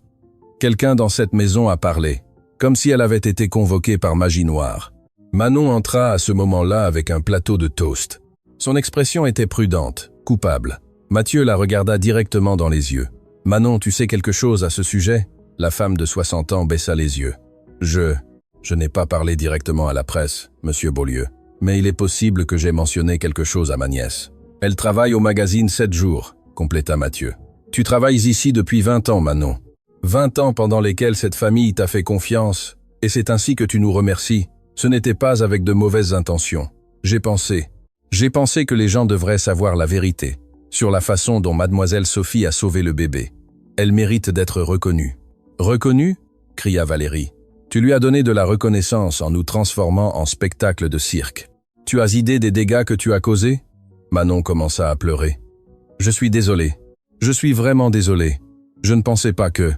Speaker 1: Quelqu'un dans cette maison a parlé, comme si elle avait été convoquée par magie noire. Manon entra à ce moment-là avec un plateau de toast. Son expression était prudente, coupable. Mathieu la regarda directement dans les yeux. « Manon, tu sais quelque chose à ce sujet ?» La femme de 60 ans baissa les yeux. « Je n'ai pas parlé directement à la presse, monsieur Beaulieu, mais il est possible que j'ai mentionné quelque chose à ma nièce. Elle travaille au magazine 7 jours, compléta Mathieu. Tu travailles ici depuis 20 ans, Manon. 20 ans pendant lesquels cette famille t'a fait confiance, et c'est ainsi que tu nous remercies. Ce n'était pas avec de mauvaises intentions. J'ai pensé que les gens devraient savoir la vérité sur la façon dont mademoiselle Sophie a sauvé le bébé. Elle mérite d'être reconnue. » « Reconnue » cria Valérie. « Tu lui as donné de la reconnaissance en nous transformant en spectacle de cirque. Tu as idée des dégâts que tu as causés ?» Manon commença à pleurer. « Je suis désolé. Je suis vraiment désolé. Je ne pensais pas que… »«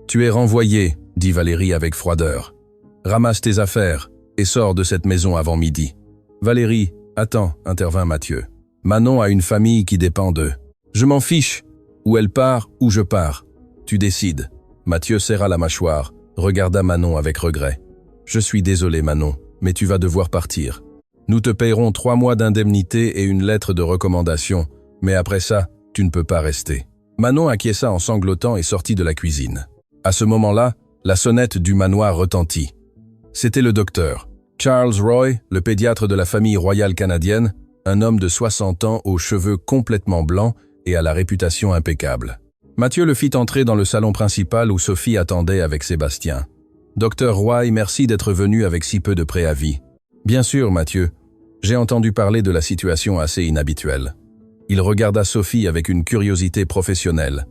Speaker 1: Tu es renvoyé, » dit Valérie avec froideur. « Ramasse tes affaires et sors de cette maison avant midi. »« Valérie, attends, » intervint Mathieu. « Manon a une famille qui dépend d'eux. Je m'en fiche. Où elle part, où je pars. Tu décides. » Mathieu serra la mâchoire, regarda Manon avec regret. « Je suis désolé, Manon, mais tu vas devoir partir. Nous te payerons 3 mois d'indemnité et une lettre de recommandation, mais après ça, tu ne peux pas rester. » Manon acquiesça en sanglotant et sortit de la cuisine. À ce moment-là, la sonnette du manoir retentit. C'était le docteur. Charles Roy, le pédiatre de la famille royale canadienne, un homme de 60 ans aux cheveux complètement blancs et à la réputation impeccable. Mathieu le fit entrer dans le salon principal où Sophie attendait avec Sébastien. « Docteur Roy, merci d'être venu avec si peu de préavis. »« Bien sûr, Mathieu. J'ai entendu parler de la situation assez inhabituelle. » Il regarda Sophie avec une curiosité professionnelle,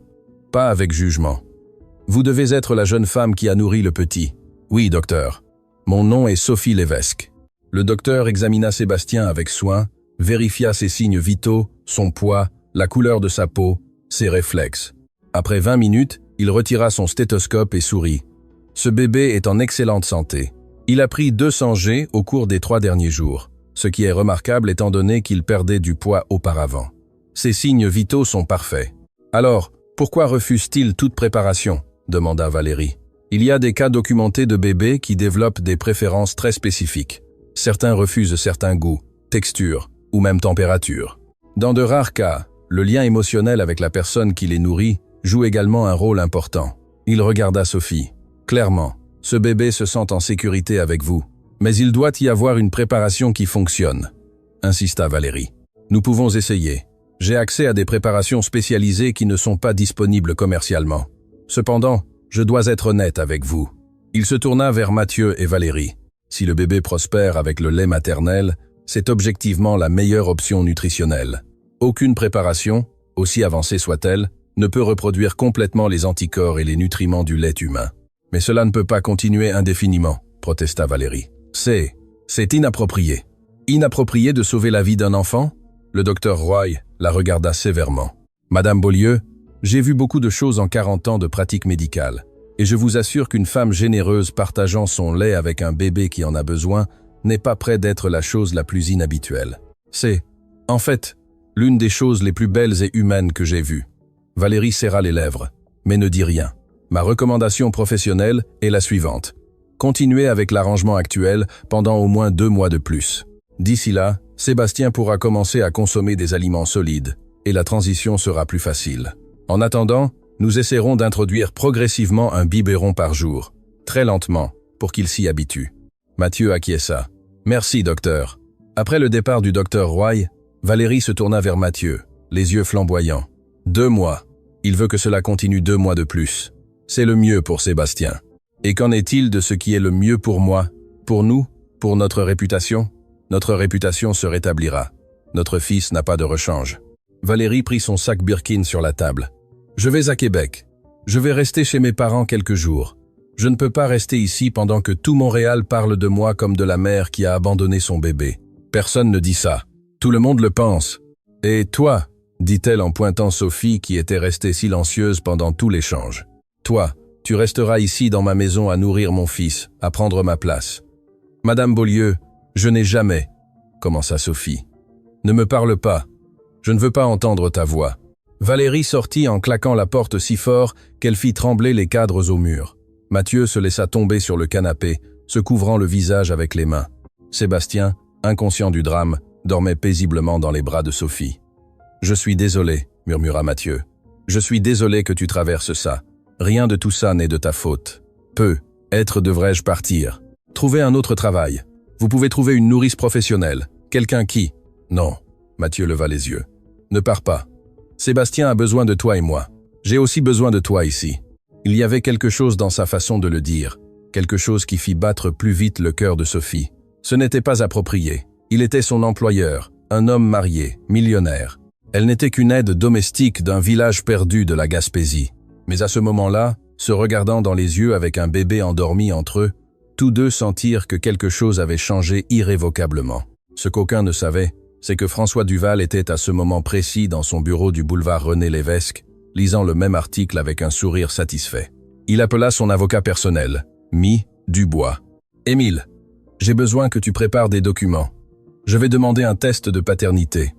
Speaker 1: pas avec jugement. « Vous devez être la jeune femme qui a nourri le petit. »« Oui, docteur. Mon nom est Sophie Lévesque. » Le docteur examina Sébastien avec soin, vérifia ses signes vitaux, son poids, la couleur de sa peau, ses réflexes. Après 20 minutes, il retira son stéthoscope et sourit. « Ce bébé est en excellente santé. Il a pris 200 G au cours des 3 derniers jours, ce qui est remarquable étant donné qu'il perdait du poids auparavant. Ses signes vitaux sont parfaits. »« Alors, pourquoi refuse-t-il toute préparation ?» demanda Valérie. « Il y a des cas documentés de bébés qui développent des préférences très spécifiques. Certains refusent certains goûts, textures ou même températures. Dans de rares cas, le lien émotionnel avec la personne qui les nourrit joue également un rôle important. » Il regarda Sophie. « Clairement, ce bébé se sent en sécurité avec vous. Mais il doit y avoir une préparation qui fonctionne, » insista Valérie. « Nous pouvons essayer. J'ai accès à des préparations spécialisées qui ne sont pas disponibles commercialement. Cependant, je dois être honnête avec vous. » Il se tourna vers Mathieu et Valérie. « Si le bébé prospère avec le lait maternel, c'est objectivement la meilleure option nutritionnelle. Aucune préparation, aussi avancée soit-elle, ne peut reproduire complètement les anticorps et les nutriments du lait humain. Mais cela ne peut pas continuer indéfiniment, protesta Valérie. C'est inapproprié. Inapproprié de sauver la vie d'un enfant? Le docteur Roy la regarda sévèrement. Madame Beaulieu, j'ai vu beaucoup de choses en 40 ans de pratique médicale, et je vous assure qu'une femme généreuse partageant son lait avec un bébé qui en a besoin n'est pas près d'être la chose la plus inhabituelle. C'est, en fait, l'une des choses les plus belles et humaines que j'ai vues. Valérie serra les lèvres, mais ne dit rien. Ma recommandation professionnelle est la suivante. Continuez avec l'arrangement actuel pendant au moins 2 mois de plus. D'ici là, Sébastien pourra commencer à consommer des aliments solides, et la transition sera plus facile. En attendant, nous essaierons d'introduire progressivement un biberon par jour, très lentement, pour qu'il s'y habitue. Mathieu acquiesça. Merci, docteur. Après le départ du docteur Roy, Valérie se tourna vers Mathieu, les yeux flamboyants. 2 mois. Il veut que cela continue 2 mois de plus. C'est le mieux pour Sébastien. Et qu'en est-il de ce qui est le mieux pour moi, pour nous, pour notre réputation? Notre réputation se rétablira. Notre fils n'a pas de rechange. Valérie prit son sac Birkin sur la table. Je vais à Québec. Je vais rester chez mes parents quelques jours. Je ne peux pas rester ici pendant que tout Montréal parle de moi comme de la mère qui a abandonné son bébé. Personne ne dit ça. Tout le monde le pense. Et toi, dit-elle en pointant Sophie qui était restée silencieuse pendant tout l'échange. Toi, tu resteras ici dans ma maison à nourrir mon fils, à prendre ma place. Madame Beaulieu, je n'ai jamais, commença Sophie. Ne me parle pas. Je ne veux pas entendre ta voix. Valérie sortit en claquant la porte si fort qu'elle fit trembler les cadres au mur. Mathieu se laissa tomber sur le canapé, se couvrant le visage avec les mains. Sébastien, inconscient du drame, dormait paisiblement dans les bras de Sophie. « Je suis désolé, » murmura Mathieu. « Je suis désolé que tu traverses ça. Rien de tout ça n'est de ta faute. Peut-être devrais-je partir. Trouver un autre travail. Vous pouvez trouver une nourrice professionnelle. Quelqu'un qui… » « Non. » Mathieu leva les yeux. « Ne pars pas. Sébastien a besoin de toi et moi. J'ai aussi besoin de toi ici. » Il y avait quelque chose dans sa façon de le dire, quelque chose qui fit battre plus vite le cœur de Sophie. Ce n'était pas approprié. Il était son employeur, un homme marié, millionnaire. Elle n'était qu'une aide domestique d'un village perdu de la Gaspésie. Mais à ce moment-là, se regardant dans les yeux avec un bébé endormi entre eux, tous deux sentirent que quelque chose avait changé irrévocablement. Ce qu'aucun ne savait, c'est que François Duval était à ce moment précis dans son bureau du boulevard René-Lévesque, lisant le même article avec un sourire satisfait. Il appela son avocat personnel, Dubois. « Émile, j'ai besoin que tu prépares des documents. Je vais demander un test de paternité.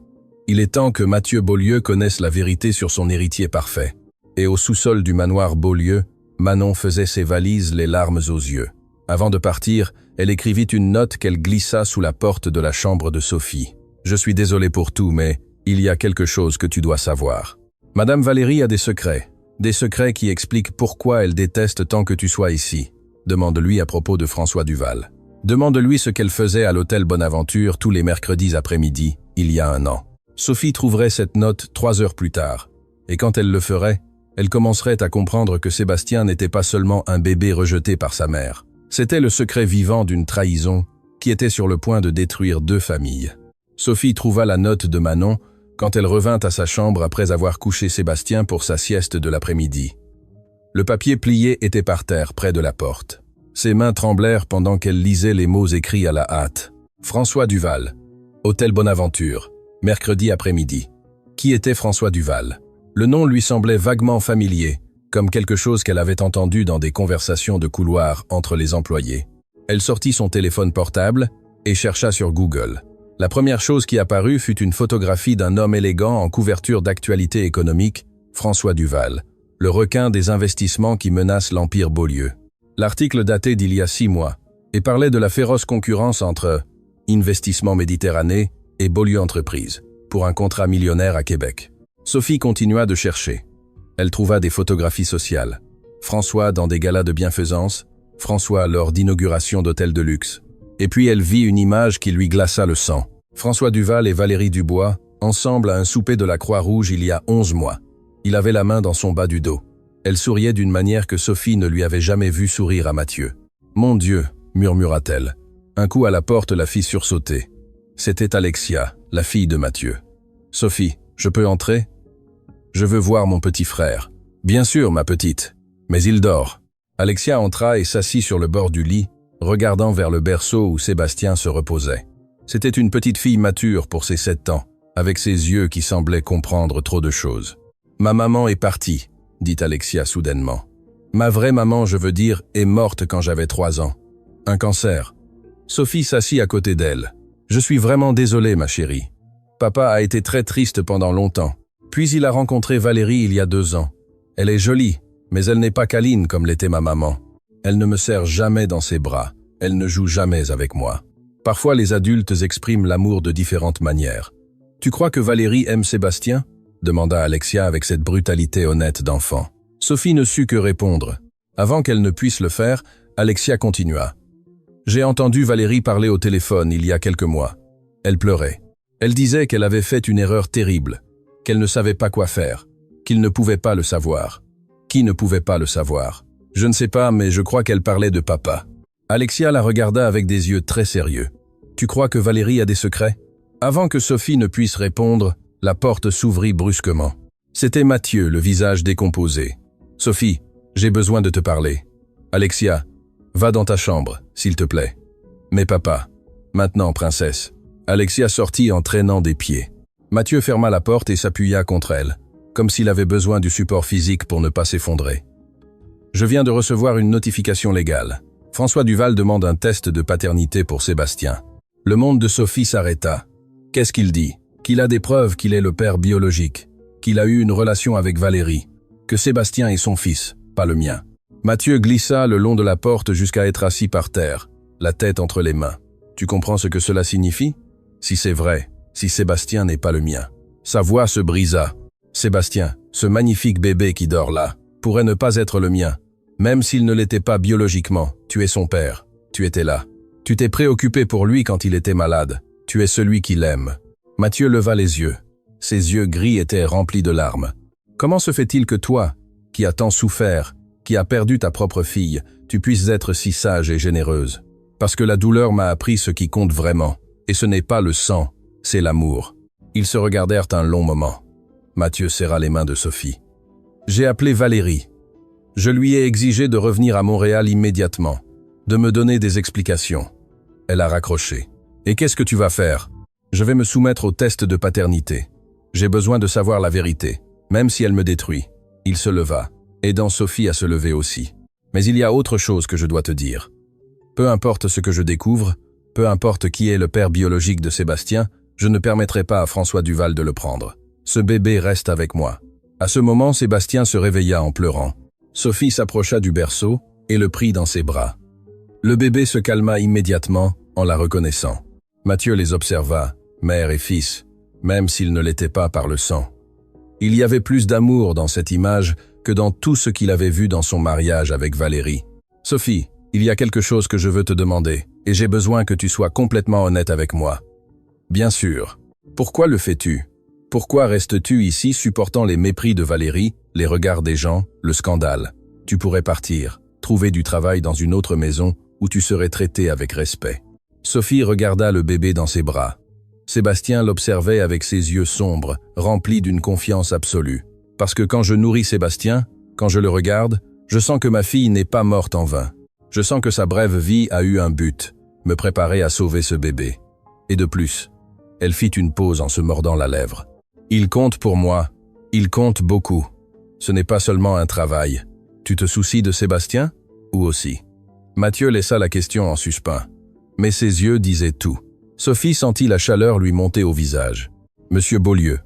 Speaker 1: Il est temps que Mathieu Beaulieu connaisse la vérité sur son héritier parfait. » Et au sous-sol du manoir Beaulieu, Manon faisait ses valises les larmes aux yeux. Avant de partir, elle écrivit une note qu'elle glissa sous la porte de la chambre de Sophie. « Je suis désolé pour tout, mais il y a quelque chose que tu dois savoir. Madame Valérie a des secrets qui expliquent pourquoi elle déteste tant que tu sois ici. Demande-lui à propos de François Duval. Demande-lui ce qu'elle faisait à l'hôtel Bonaventure tous les mercredis après-midi, il y a 1 an. » Sophie trouverait cette note 3 heures plus tard, et quand elle le ferait, elle commencerait à comprendre que Sébastien n'était pas seulement un bébé rejeté par sa mère. C'était le secret vivant d'une trahison qui était sur le point de détruire 2 familles. Sophie trouva la note de Manon quand elle revint à sa chambre après avoir couché Sébastien pour sa sieste de l'après-midi. Le papier plié était par terre, près de la porte. Ses mains tremblèrent pendant qu'elle lisait les mots écrits à la hâte. François Duval. Hôtel Bonaventure. Mercredi après-midi. Qui était François Duval? Le nom lui semblait vaguement familier, comme quelque chose qu'elle avait entendu dans des conversations de couloir entre les employés. Elle sortit son téléphone portable et chercha sur Google. La première chose qui apparut fut une photographie d'un homme élégant en couverture d'actualité économique, François Duval, le requin des investissements qui menace l'empire Beaulieu. L'article datait d'il y a 6 mois et parlait de la féroce concurrence entre Investissement Méditerranée et Beaulieu Entreprises pour un contrat millionnaire à Québec. Sophie continua de chercher. Elle trouva des photographies sociales. François dans des galas de bienfaisance, François lors d'inauguration d'hôtels de luxe. Et puis elle vit une image qui lui glaça le sang. François Duval et Valérie Dubois, ensemble à un souper de la Croix-Rouge il y a 11 mois. Il avait la main dans son bas du dos. Elle souriait d'une manière que Sophie ne lui avait jamais vu sourire à Mathieu. « Mon Dieu !» murmura-t-elle. Un coup à la porte la fit sursauter. C'était Alexia, la fille de Mathieu. « Sophie, je peux entrer ? Je veux voir mon petit frère. »« Bien sûr, ma petite. Mais il dort. » Alexia entra et s'assit sur le bord du lit, regardant vers le berceau où Sébastien se reposait. C'était une petite fille mature pour ses 7 ans, avec ses yeux qui semblaient comprendre trop de choses. « Ma maman est partie, » dit Alexia soudainement. « Ma vraie maman, je veux dire, est morte quand j'avais 3 ans. Un cancer. » Sophie s'assit à côté d'elle. « Je suis vraiment désolée, ma chérie. Papa a été très triste pendant longtemps. Puis il a rencontré Valérie il y a 2 ans. Elle est jolie, mais elle n'est pas câline comme l'était ma maman. Elle ne me serre jamais dans ses bras. Elle ne joue jamais avec moi. Parfois, les adultes expriment l'amour de différentes manières. « Tu crois que Valérie aime Sébastien ?» demanda Alexia avec cette brutalité honnête d'enfant. Sophie ne sut que répondre. Avant qu'elle ne puisse le faire, Alexia continua. « J'ai entendu Valérie parler au téléphone il y a quelques mois. Elle pleurait. Elle disait qu'elle avait fait une erreur terrible, qu'elle ne savait pas quoi faire, qu'il ne pouvait pas le savoir. Qui ne pouvait pas le savoir? Je ne sais pas, mais je crois qu'elle parlait de papa. » Alexia la regarda avec des yeux très sérieux. « Tu crois que Valérie a des secrets ?» Avant que Sophie ne puisse répondre, la porte s'ouvrit brusquement. C'était Mathieu, le visage décomposé. Sophie, j'ai besoin de te parler. Alexia, va dans ta chambre, s'il te plaît. Mais papa. Maintenant, princesse. Alexia sortit en traînant des pieds. Mathieu ferma la porte et s'appuya contre elle, comme s'il avait besoin du support physique pour ne pas s'effondrer. Je viens de recevoir une notification légale. François Duval demande un test de paternité pour Sébastien. Le monde de Sophie s'arrêta. Qu'est-ce qu'il dit? Qu'il a des preuves qu'il est le père biologique, qu'il a eu une relation avec Valérie, que Sébastien est son fils, pas le mien. Mathieu glissa le long de la porte jusqu'à être assis par terre, la tête entre les mains. Tu comprends ce que cela signifie? Si c'est vrai, si Sébastien n'est pas le mien. Sa voix se brisa. Sébastien, ce magnifique bébé qui dort là, pourrait ne pas être le mien. Même s'il ne l'était pas biologiquement, tu es son père. Tu étais là. Tu t'es préoccupé pour lui quand il était malade. Tu es celui qui l'aime. Mathieu leva les yeux. Ses yeux gris étaient remplis de larmes. Comment se fait-il que toi, qui as tant souffert, qui as perdu ta propre fille, tu puisses être si sage et généreuse? Parce que la douleur m'a appris ce qui compte vraiment. Et ce n'est pas le sang, c'est l'amour. Ils se regardèrent un long moment. Mathieu serra les mains de Sophie. J'ai appelé Valérie. Je lui ai exigé de revenir à Montréal immédiatement, de me donner des explications. Elle a raccroché. Et qu'est-ce que tu vas faire? Je vais me soumettre au test de paternité. J'ai besoin de savoir la vérité, même si elle me détruit. Il se leva, aidant Sophie à se lever aussi. Mais il y a autre chose que je dois te dire. Peu importe ce que je découvre, peu importe qui est le père biologique de Sébastien, je ne permettrai pas à François Duval de le prendre. Ce bébé reste avec moi. À ce moment, Sébastien se réveilla en pleurant. Sophie s'approcha du berceau et le prit dans ses bras. Le bébé se calma immédiatement en la reconnaissant. Mathieu les observa, mère et fils, même s'ils ne l'étaient pas par le sang. Il y avait plus d'amour dans cette image que dans tout ce qu'il avait vu dans son mariage avec Valérie. « Sophie, il y a quelque chose que je veux te demander, et j'ai besoin que tu sois complètement honnête avec moi. » « Bien sûr. Pourquoi le fais-tu? Pourquoi restes-tu ici supportant les mépris de Valérie, les regards des gens, le scandale? Tu pourrais partir, trouver du travail dans une autre maison où tu serais traité avec respect. » Sophie regarda le bébé dans ses bras. Sébastien l'observait avec ses yeux sombres, remplis d'une confiance absolue. Parce que quand je nourris Sébastien, quand je le regarde, je sens que ma fille n'est pas morte en vain. Je sens que sa brève vie a eu un but, me préparer à sauver ce bébé. Et de plus, elle fit une pause en se mordant la lèvre. Il compte pour moi, il compte beaucoup. Ce n'est pas seulement un travail. Tu te soucies de Sébastien? Ou aussi? Mathieu laissa la question en suspens. Mais ses yeux disaient tout. Sophie sentit la chaleur lui monter au visage. Monsieur Beaulieu.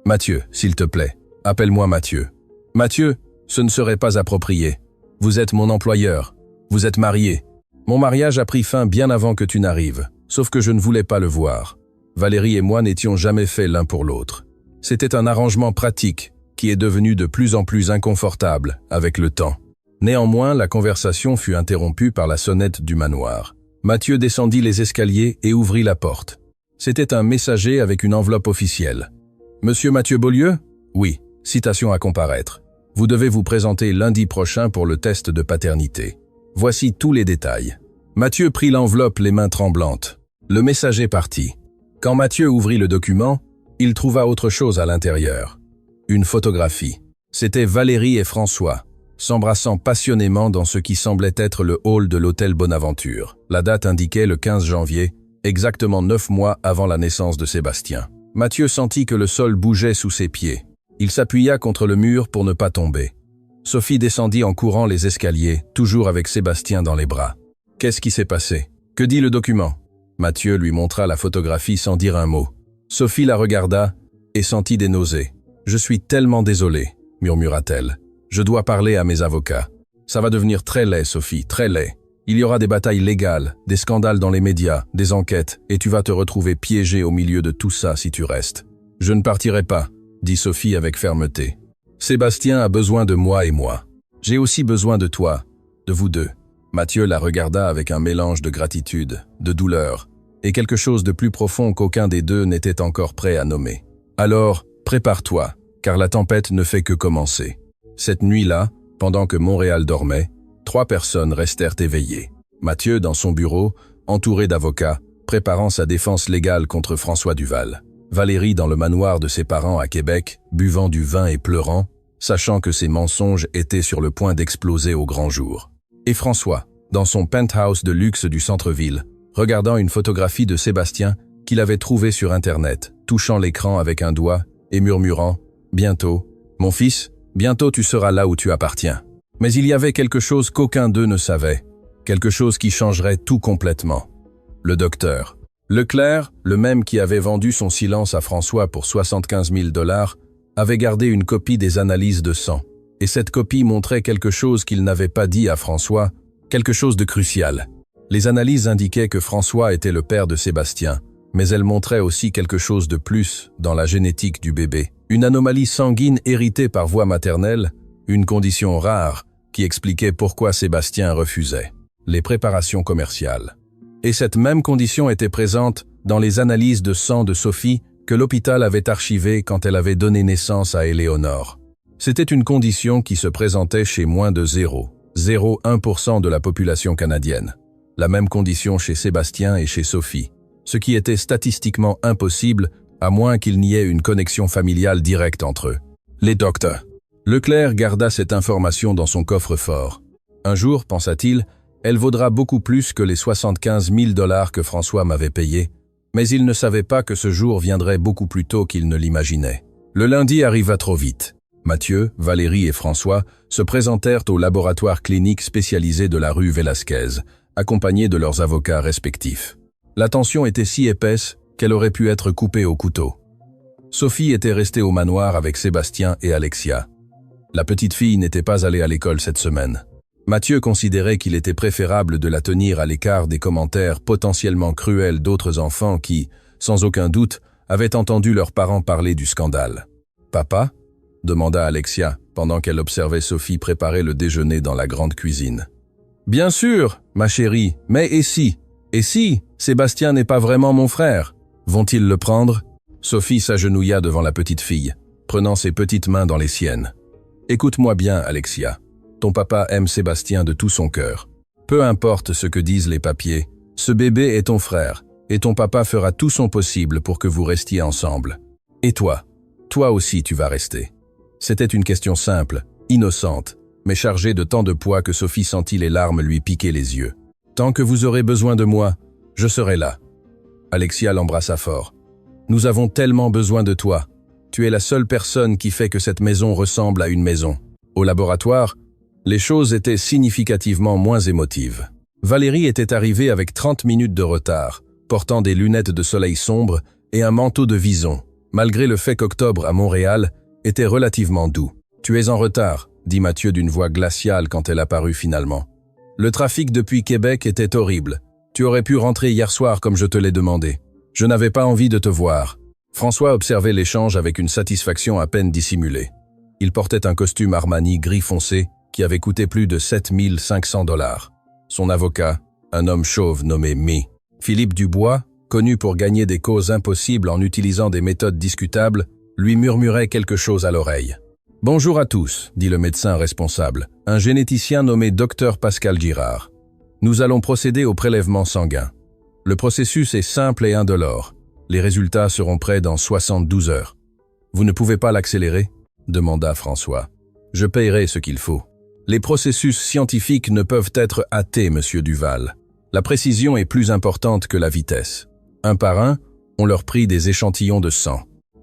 Speaker 1: Mathieu, s'il te plaît, appelle-moi Mathieu. Mathieu, ce ne serait pas approprié. Vous êtes mon employeur. Vous êtes marié. Mon mariage a pris fin bien avant que tu n'arrives, sauf que je ne voulais pas le voir. Valérie et moi n'étions jamais faits l'un pour l'autre. C'était un arrangement pratique qui est devenu de plus en plus inconfortable avec le temps. Néanmoins, la conversation fut interrompue par la sonnette du manoir. Mathieu descendit les escaliers et ouvrit la porte. C'était un messager avec une enveloppe officielle. « Monsieur Mathieu Beaulieu? Oui, citation à comparaître. Vous devez vous présenter lundi prochain pour le test de paternité. Voici tous les détails. » Mathieu prit l'enveloppe les mains tremblantes. Le messager partit. Quand Mathieu ouvrit le document, il trouva autre chose à l'intérieur. Une photographie. C'était Valérie et François, s'embrassant passionnément dans ce qui semblait être le hall de l'hôtel Bonaventure. La date indiquait le 15 janvier, exactement 9 mois avant la naissance de Sébastien. Mathieu sentit que le sol bougeait sous ses pieds. Il s'appuya contre le mur pour ne pas tomber. Sophie descendit en courant les escaliers, toujours avec Sébastien dans les bras. Qu'est-ce qui s'est passé? Que dit le document? Mathieu lui montra la photographie sans dire un mot. Sophie la regarda et sentit des nausées. « Je suis tellement désolée, » murmura-t-elle. « Je dois parler à mes avocats. Ça va devenir très laid, Sophie, très laid. Il y aura des batailles légales, des scandales dans les médias, des enquêtes, et tu vas te retrouver piégée au milieu de tout ça si tu restes. »« Je ne partirai pas, » dit Sophie avec fermeté. « Sébastien a besoin de moi et moi. J'ai aussi besoin de toi, de vous deux. » Mathieu la regarda avec un mélange de gratitude, de douleur, et quelque chose de plus profond qu'aucun des deux n'était encore prêt à nommer. « Alors, prépare-toi, car la tempête ne fait que commencer. » Cette nuit-là, pendant que Montréal dormait, 3 personnes restèrent éveillées. Mathieu dans son bureau, entouré d'avocats, préparant sa défense légale contre François Duval. Valérie dans le manoir de ses parents à Québec, buvant du vin et pleurant, sachant que ses mensonges étaient sur le point d'exploser au grand jour. Et François, dans son penthouse de luxe du centre-ville, regardant une photographie de Sébastien qu'il avait trouvée sur Internet, touchant l'écran avec un doigt et murmurant « Bientôt, mon fils, bientôt tu seras là où tu appartiens ». Mais il y avait quelque chose qu'aucun d'eux ne savait, quelque chose qui changerait tout complètement. Le docteur. Leclerc, le même qui avait vendu son silence à François pour 75 000 $, avait gardé une copie des analyses de sang. Et cette copie montrait quelque chose qu'il n'avait pas dit à François, quelque chose de crucial. Les analyses indiquaient que François était le père de Sébastien, mais elles montraient aussi quelque chose de plus dans la génétique du bébé. Une anomalie sanguine héritée par voie maternelle, une condition rare qui expliquait pourquoi Sébastien refusait les préparations commerciales. Et cette même condition était présente dans les analyses de sang de Sophie que l'hôpital avait archivées quand elle avait donné naissance à Éléonore. C'était une condition qui se présentait chez moins de 0,01% de la population canadienne. La même condition chez Sébastien et chez Sophie, ce qui était statistiquement impossible à moins qu'il n'y ait une connexion familiale directe entre eux. Les docteurs. Leclerc garda cette information dans son coffre-fort. Un jour, pensa-t-il, elle vaudra beaucoup plus que les 75 000 $ que François m'avait payés, mais il ne savait pas que ce jour viendrait beaucoup plus tôt qu'il ne l'imaginait. Le lundi arriva trop vite. Mathieu, Valérie et François se présentèrent au laboratoire clinique spécialisé de la rue Velasquez, accompagnés de leurs avocats respectifs. La tension était si épaisse qu'elle aurait pu être coupée au couteau. Sophie était restée au manoir avec Sébastien et Alexia. La petite fille n'était pas allée à l'école cette semaine. Mathieu considérait qu'il était préférable de la tenir à l'écart des commentaires potentiellement cruels d'autres enfants qui, sans aucun doute, avaient entendu leurs parents parler du scandale. « Papa ?» demanda Alexia, pendant qu'elle observait Sophie préparer le déjeuner dans la grande cuisine. « Bien sûr, ma chérie, mais et si Sébastien n'est pas vraiment mon frère? Vont-ils le prendre ?» Sophie s'agenouilla devant la petite fille, prenant ses petites mains dans les siennes. « Écoute-moi bien, Alexia. Ton papa aime Sébastien de tout son cœur. Peu importe ce que disent les papiers, ce bébé est ton frère, et ton papa fera tout son possible pour que vous restiez ensemble. Et toi aussi tu vas rester. » C'était une question simple, innocente, mais chargée de tant de poids que Sophie sentit les larmes lui piquer les yeux. « Tant que vous aurez besoin de moi, je serai là. » Alexia l'embrassa fort. « Nous avons tellement besoin de toi. Tu es la seule personne qui fait que cette maison ressemble à une maison. » Au laboratoire, les choses étaient significativement moins émotives. Valérie était arrivée avec 30 minutes de retard, portant des lunettes de soleil sombre et un manteau de vison, malgré le fait qu'octobre à Montréal était relativement doux. « Tu es en retard », dit Mathieu d'une voix glaciale quand elle apparut finalement. « Le trafic depuis Québec était horrible. Tu aurais pu rentrer hier soir comme je te l'ai demandé. Je n'avais pas envie de te voir. » François observait l'échange avec une satisfaction à peine dissimulée. Il portait un costume Armani gris foncé qui avait coûté plus de 7 500 $. Son avocat, un homme chauve nommé Philippe Dubois, connu pour gagner des causes impossibles en utilisant des méthodes discutables, lui murmurait quelque chose à l'oreille. « Bonjour à tous, » dit le médecin responsable, un généticien nommé Dr Pascal Girard. « Nous allons procéder au prélèvement sanguin. Le processus est simple et indolore. Les résultats seront prêts dans 72 heures. Vous ne pouvez pas l'accélérer ?» demanda François. « Je payerai ce qu'il faut. Les processus scientifiques ne peuvent être hâtés, monsieur Duval. La précision est plus importante que la vitesse. » Un par un, on leur prit des échantillons de sang.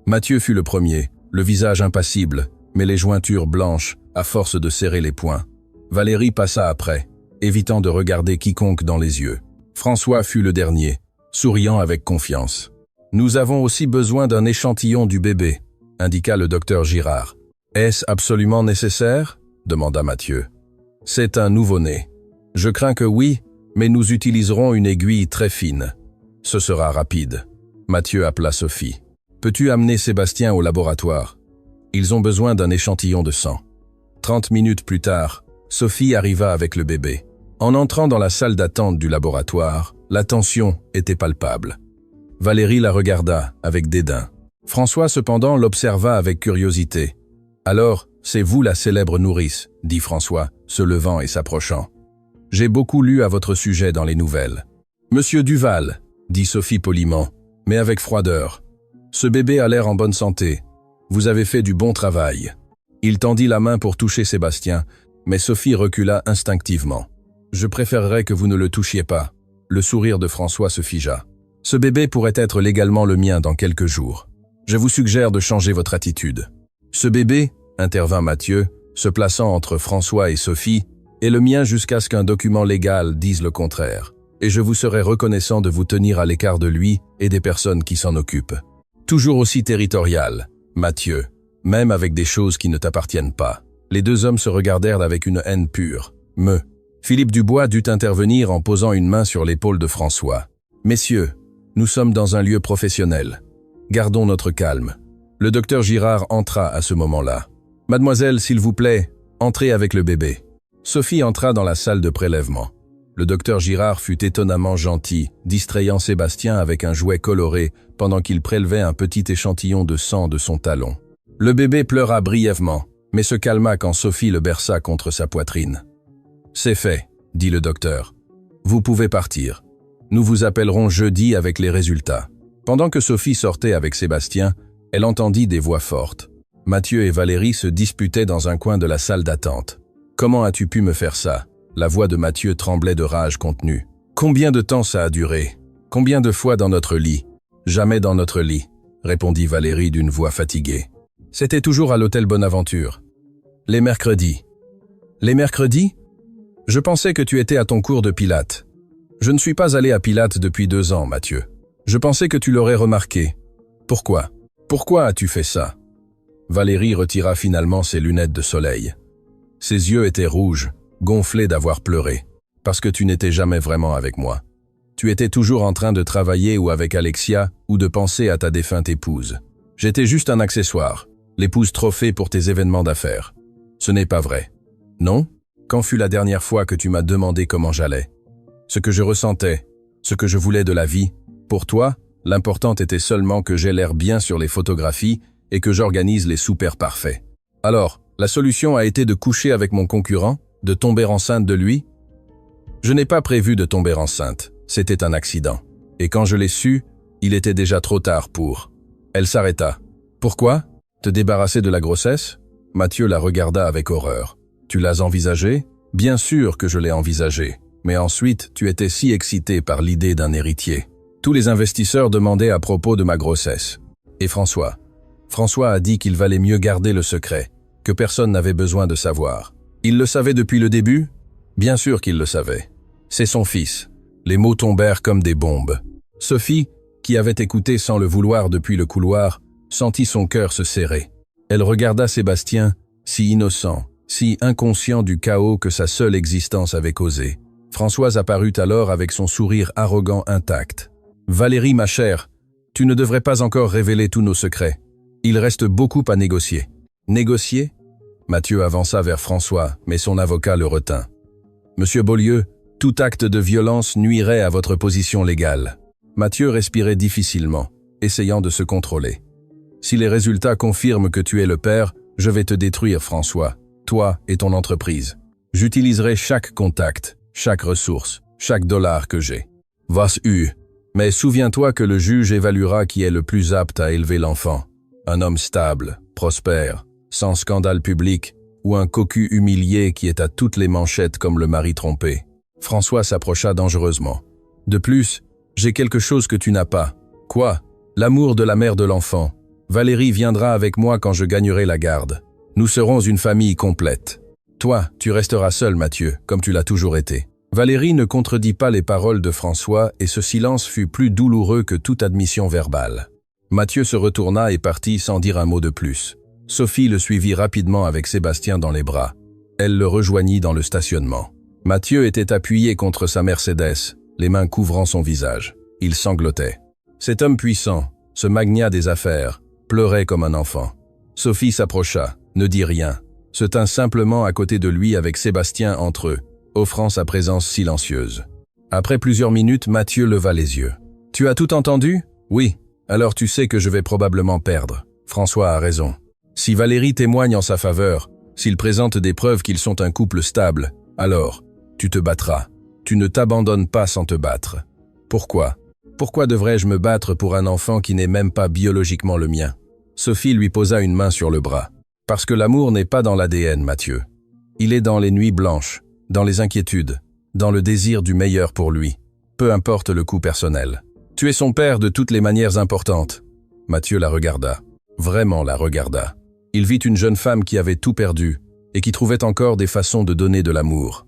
Speaker 1: Mathieu fut le premier, le visage impassible, mais les jointures blanches, à force de serrer les poings. Valérie passa après, évitant de regarder quiconque dans les yeux. François fut le dernier, souriant avec confiance. « Nous avons aussi besoin d'un échantillon du bébé, » indiqua le docteur Girard. « Est-ce absolument nécessaire ?» demanda Mathieu. « C'est un nouveau-né. Je crains que oui, mais nous utiliserons une aiguille très fine. Ce sera rapide. » Mathieu appela Sophie. « Peux-tu amener Sébastien au laboratoire? Ils ont besoin d'un échantillon de sang. » 30 minutes plus tard, Sophie arriva avec le bébé. En entrant dans la salle d'attente du laboratoire, la tension était palpable. Valérie la regarda avec dédain. François cependant l'observa avec curiosité. « Alors, c'est vous la célèbre nourrice, » dit François, se levant et s'approchant. « J'ai beaucoup lu à votre sujet dans les nouvelles. »« Monsieur Duval, » dit Sophie poliment, mais avec froideur. « Ce bébé a l'air en bonne santé. Vous avez fait du bon travail. » Il tendit la main pour toucher Sébastien, mais Sophie recula instinctivement. « Je préférerais que vous ne le touchiez pas. » Le sourire de François se figea. « Ce bébé pourrait être légalement le mien dans quelques jours. Je vous suggère de changer votre attitude. »« Ce bébé, » intervint Mathieu, se plaçant entre François et Sophie, « est le mien jusqu'à ce qu'un document légal dise le contraire. Et je vous serai reconnaissant de vous tenir à l'écart de lui et des personnes qui s'en occupent. Toujours aussi territorial, Mathieu, même avec des choses qui ne t'appartiennent pas. » Les deux hommes se regardèrent avec une haine pure. Philippe Dubois dut intervenir en posant une main sur l'épaule de François. « Messieurs, nous sommes dans un lieu professionnel. Gardons notre calme. » Le docteur Girard entra à ce moment-là. « Mademoiselle, s'il vous plaît, entrez avec le bébé. » Sophie entra dans la salle de prélèvement. Le docteur Girard fut étonnamment gentil, distrayant Sébastien avec un jouet coloré pendant qu'il prélevait un petit échantillon de sang de son talon. Le bébé pleura brièvement, mais se calma quand Sophie le berça contre sa poitrine. « C'est fait, » dit le docteur. « Vous pouvez partir. Nous vous appellerons jeudi avec les résultats. » Pendant que Sophie sortait avec Sébastien, elle entendit des voix fortes. Mathieu et Valérie se disputaient dans un coin de la salle d'attente. « Comment as-tu pu me faire ça ?» La voix de Mathieu tremblait de rage contenue. « Combien de temps ça a duré? Combien de fois dans notre lit ?»« Jamais dans notre lit, » répondit Valérie d'une voix fatiguée. « C'était toujours à l'hôtel Bonaventure. Les mercredis. »« Les mercredis? Je pensais que tu étais à ton cours de Pilates. »« Je ne suis pas allé à Pilates depuis 2 ans, Mathieu. Je pensais que tu l'aurais remarqué. Pourquoi? Pourquoi as-tu fait ça ?» Valérie retira finalement ses lunettes de soleil. Ses yeux étaient rouges, gonflé d'avoir pleuré, parce que tu n'étais jamais vraiment avec moi. Tu étais toujours en train de travailler ou avec Alexia ou de penser à ta défunte épouse. J'étais juste un accessoire, l'épouse trophée pour tes événements d'affaires. Ce n'est pas vrai. Non? Quand fut la dernière fois que tu m'as demandé comment j'allais? Ce que je ressentais, ce que je voulais de la vie, pour toi, l'important était seulement que j'aie l'air bien sur les photographies et que j'organise les soupers parfaits. Alors, la solution a été de coucher avec mon concurrent? De tomber enceinte de lui? Je n'ai pas prévu de tomber enceinte, c'était un accident. Et quand je l'ai su, il était déjà trop tard pour... Elle s'arrêta. Pourquoi? Te débarrasser de la grossesse? Mathieu la regarda avec horreur. Tu l'as envisagé? Bien sûr que je l'ai envisagé. Mais ensuite, tu étais si excité par l'idée d'un héritier. Tous les investisseurs demandaient à propos de ma grossesse. Et François a dit qu'il valait mieux garder le secret, que personne n'avait besoin de savoir. Il le savait depuis le début? Bien sûr qu'il le savait. C'est son fils. Les mots tombèrent comme des bombes. Sophie, qui avait écouté sans le vouloir depuis le couloir, sentit son cœur se serrer. Elle regarda Sébastien, si innocent, si inconscient du chaos que sa seule existence avait causé. Françoise apparut alors avec son sourire arrogant intact. « Valérie, ma chère, tu ne devrais pas encore révéler tous nos secrets. Il reste beaucoup à négocier. » « Négocier ?» Mathieu avança vers François, mais son avocat le retint. « Monsieur Beaulieu, tout acte de violence nuirait à votre position légale. » Mathieu respirait difficilement, essayant de se contrôler. « Si les résultats confirment que tu es le père, je vais te détruire, François, toi et ton entreprise. J'utiliserai chaque contact, chaque ressource, chaque dollar que j'ai. Was-u. Mais souviens-toi que le juge évaluera qui est le plus apte à élever l'enfant. Un homme stable, prospère, sans scandale public, ou un cocu humilié qui est à toutes les manchettes comme le mari trompé. » François s'approcha dangereusement. « De plus, j'ai quelque chose que tu n'as pas. »« Quoi ? » ?»« L'amour de la mère de l'enfant. Valérie viendra avec moi quand je gagnerai la garde. Nous serons une famille complète. Toi, tu resteras seul, Mathieu, comme tu l'as toujours été. » Valérie ne contredit pas les paroles de François et ce silence fut plus douloureux que toute admission verbale. Mathieu se retourna et partit sans dire un mot de plus. Sophie le suivit rapidement avec Sébastien dans les bras. Elle le rejoignit dans le stationnement. Mathieu était appuyé contre sa Mercedes, les mains couvrant son visage. Il sanglotait. Cet homme puissant, ce magnat des affaires, pleurait comme un enfant. Sophie s'approcha, ne dit rien, se tint simplement à côté de lui avec Sébastien entre eux, offrant sa présence silencieuse. Après plusieurs minutes, Mathieu leva les yeux. « Tu as tout entendu? Oui. Alors tu sais que je vais probablement perdre. François a raison. Si Valérie témoigne en sa faveur, s'il présente des preuves qu'ils sont un couple stable, alors, tu te battras. Tu ne t'abandonnes pas sans te battre. Pourquoi? Pourquoi devrais-je me battre pour un enfant qui n'est même pas biologiquement le mien? » Sophie lui posa une main sur le bras. Parce que l'amour n'est pas dans l'ADN, Mathieu. Il est dans les nuits blanches, dans les inquiétudes, dans le désir du meilleur pour lui, peu importe le coût personnel. Tu es son père de toutes les manières importantes. Mathieu la regarda, vraiment la regarda. Il vit une jeune femme qui avait tout perdu et qui trouvait encore des façons de donner de l'amour.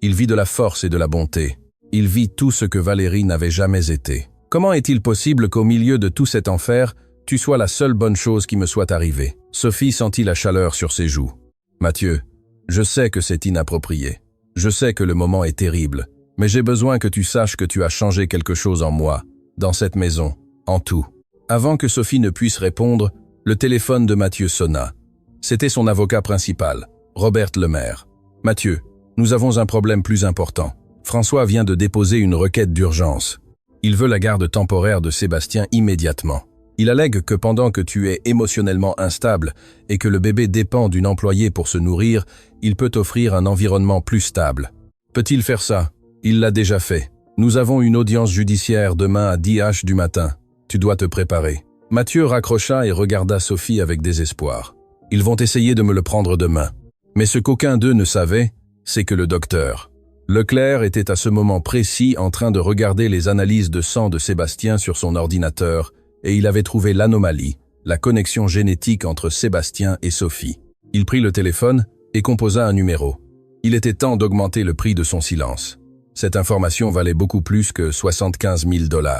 Speaker 1: Il vit de la force et de la bonté. Il vit tout ce que Valérie n'avait jamais été. Comment est-il possible qu'au milieu de tout cet enfer, tu sois la seule bonne chose qui me soit arrivée? Sophie sentit la chaleur sur ses joues. Mathieu, je sais que c'est inapproprié. Je sais que le moment est terrible, mais j'ai besoin que tu saches que tu as changé quelque chose en moi, dans cette maison, en tout. Avant que Sophie ne puisse répondre, le téléphone de Mathieu sonna. C'était son avocat principal, Robert Lemaire. Mathieu, nous avons un problème plus important. François vient de déposer une requête d'urgence. Il veut la garde temporaire de Sébastien immédiatement. Il allègue que pendant que tu es émotionnellement instable et que le bébé dépend d'une employée pour se nourrir, il peut offrir un environnement plus stable. Peut-il faire ça? Il l'a déjà fait. Nous avons une audience judiciaire demain à 10 h du matin. Tu dois te préparer. Mathieu raccrocha et regarda Sophie avec désespoir. Ils vont essayer de me le prendre demain. Mais ce qu'aucun d'eux ne savait, c'est que le docteur Leclerc était à ce moment précis en train de regarder les analyses de sang de Sébastien sur son ordinateur et il avait trouvé l'anomalie, la connexion génétique entre Sébastien et Sophie. Il prit le téléphone et composa un numéro. Il était temps d'augmenter le prix de son silence. Cette information valait beaucoup plus que 75 000 $.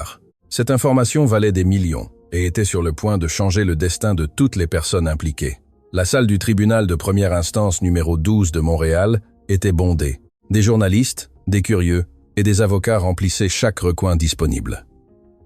Speaker 1: Cette information valait des millions et était sur le point de changer le destin de toutes les personnes impliquées. La salle du tribunal de première instance numéro 12 de Montréal était bondée. Des journalistes, des curieux et des avocats remplissaient chaque recoin disponible.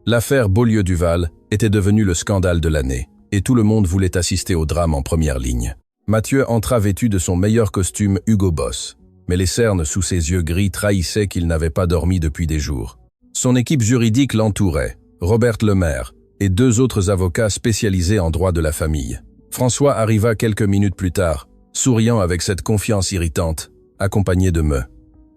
Speaker 1: L'affaire Beaulieu-Duval était devenue le scandale de l'année, et tout le monde voulait assister au drame en première ligne. Mathieu entra vêtu de son meilleur costume Hugo Boss, mais les cernes sous ses yeux gris trahissaient qu'il n'avait pas dormi depuis des jours. Son équipe juridique l'entourait, Robert Lemaire, et 2 autres avocats spécialisés en droit de la famille. François arriva quelques minutes plus tard, souriant avec cette confiance irritante, accompagné de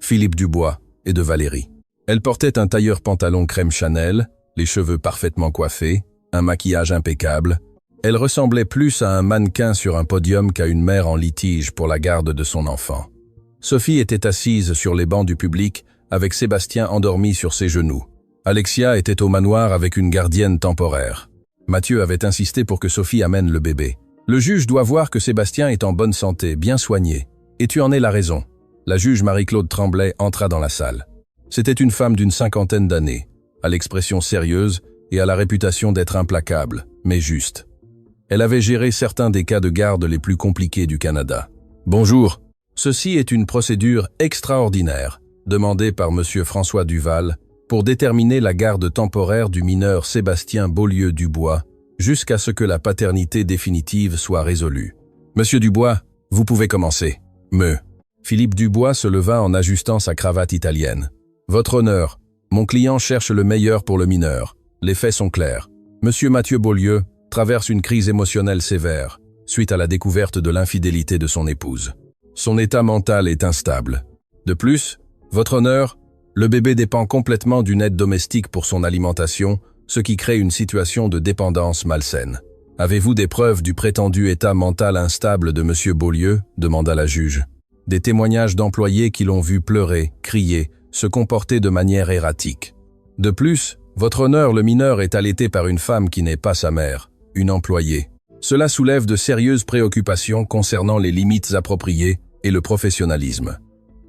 Speaker 1: Philippe Dubois et de Valérie. Elle portait un tailleur pantalon crème Chanel, les cheveux parfaitement coiffés, un maquillage impeccable. Elle ressemblait plus à un mannequin sur un podium qu'à une mère en litige pour la garde de son enfant. Sophie était assise sur les bancs du public avec Sébastien endormi sur ses genoux. Alexia était au manoir avec une gardienne temporaire. Mathieu avait insisté pour que Sophie amène le bébé. Le juge doit voir que Sébastien est en bonne santé, bien soigné. Et tu en es la raison. La juge Marie-Claude Tremblay entra dans la salle. C'était une femme d'une 50aine d'années, à l'expression sérieuse et à la réputation d'être implacable, mais juste. Elle avait géré certains des cas de garde les plus compliqués du Canada. Bonjour. Ceci est une procédure extraordinaire, demandée par M. François Duval, pour déterminer la garde temporaire du mineur Sébastien Beaulieu-Dubois, jusqu'à ce que la paternité définitive soit résolue. Monsieur Dubois, vous pouvez commencer. Philippe Dubois se leva en ajustant sa cravate italienne. Votre honneur, mon client cherche le meilleur pour le mineur. Les faits sont clairs. Monsieur Mathieu Beaulieu traverse une crise émotionnelle sévère, suite à la découverte de l'infidélité de son épouse. Son état mental est instable. De plus, votre honneur, le bébé dépend complètement d'une aide domestique pour son alimentation, ce qui crée une situation de dépendance malsaine. Avez-vous des preuves du prétendu état mental instable de Monsieur Beaulieu? Demanda la juge. Des témoignages d'employés qui l'ont vu pleurer, crier, se comporter de manière erratique. De plus, votre honneur, le mineur est allaité par une femme qui n'est pas sa mère, une employée. Cela soulève de sérieuses préoccupations concernant les limites appropriées et le professionnalisme.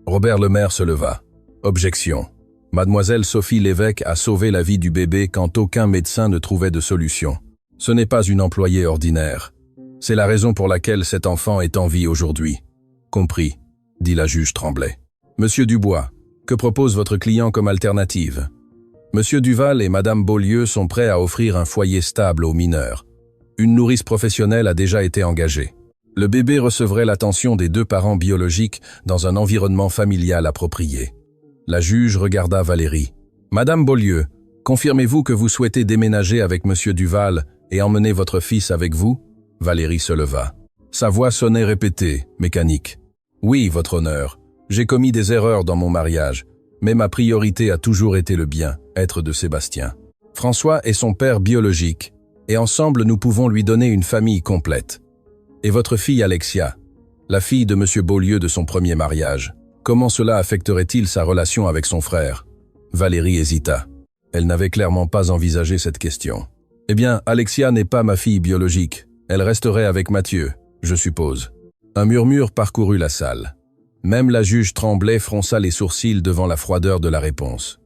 Speaker 1: Robert Lemaire se leva. Objection. Mademoiselle Sophie Lévesque a sauvé la vie du bébé quand aucun médecin ne trouvait de solution. Ce n'est pas une employée ordinaire. C'est la raison pour laquelle cet enfant est en vie aujourd'hui. Compris, dit la juge Tremblay. Monsieur Dubois, que propose votre client comme alternative? Monsieur Duval et Madame Beaulieu sont prêts à offrir un foyer stable aux mineurs. Une nourrice professionnelle a déjà été engagée. Le bébé recevrait l'attention des 2 parents biologiques dans un environnement familial approprié. La juge regarda Valérie. Madame Beaulieu, confirmez-vous que vous souhaitez déménager avec Monsieur Duval et emmener votre fils avec vous? Valérie se leva. Sa voix sonnait répétée, mécanique. Oui, votre honneur, j'ai commis des erreurs dans mon mariage, mais ma priorité a toujours été le bien-être de Sébastien. François est son père biologique, et ensemble nous pouvons lui donner une famille complète. Et votre fille Alexia, la fille de M. Beaulieu de son premier mariage, comment cela affecterait-il sa relation avec son frère? Valérie hésita. Elle n'avait clairement pas envisagé cette question. Eh bien, Alexia n'est pas ma fille biologique. Elle resterait avec Mathieu, je suppose. Un murmure parcourut la salle. Même la juge Tremblay fronça les sourcils devant la froideur de la réponse.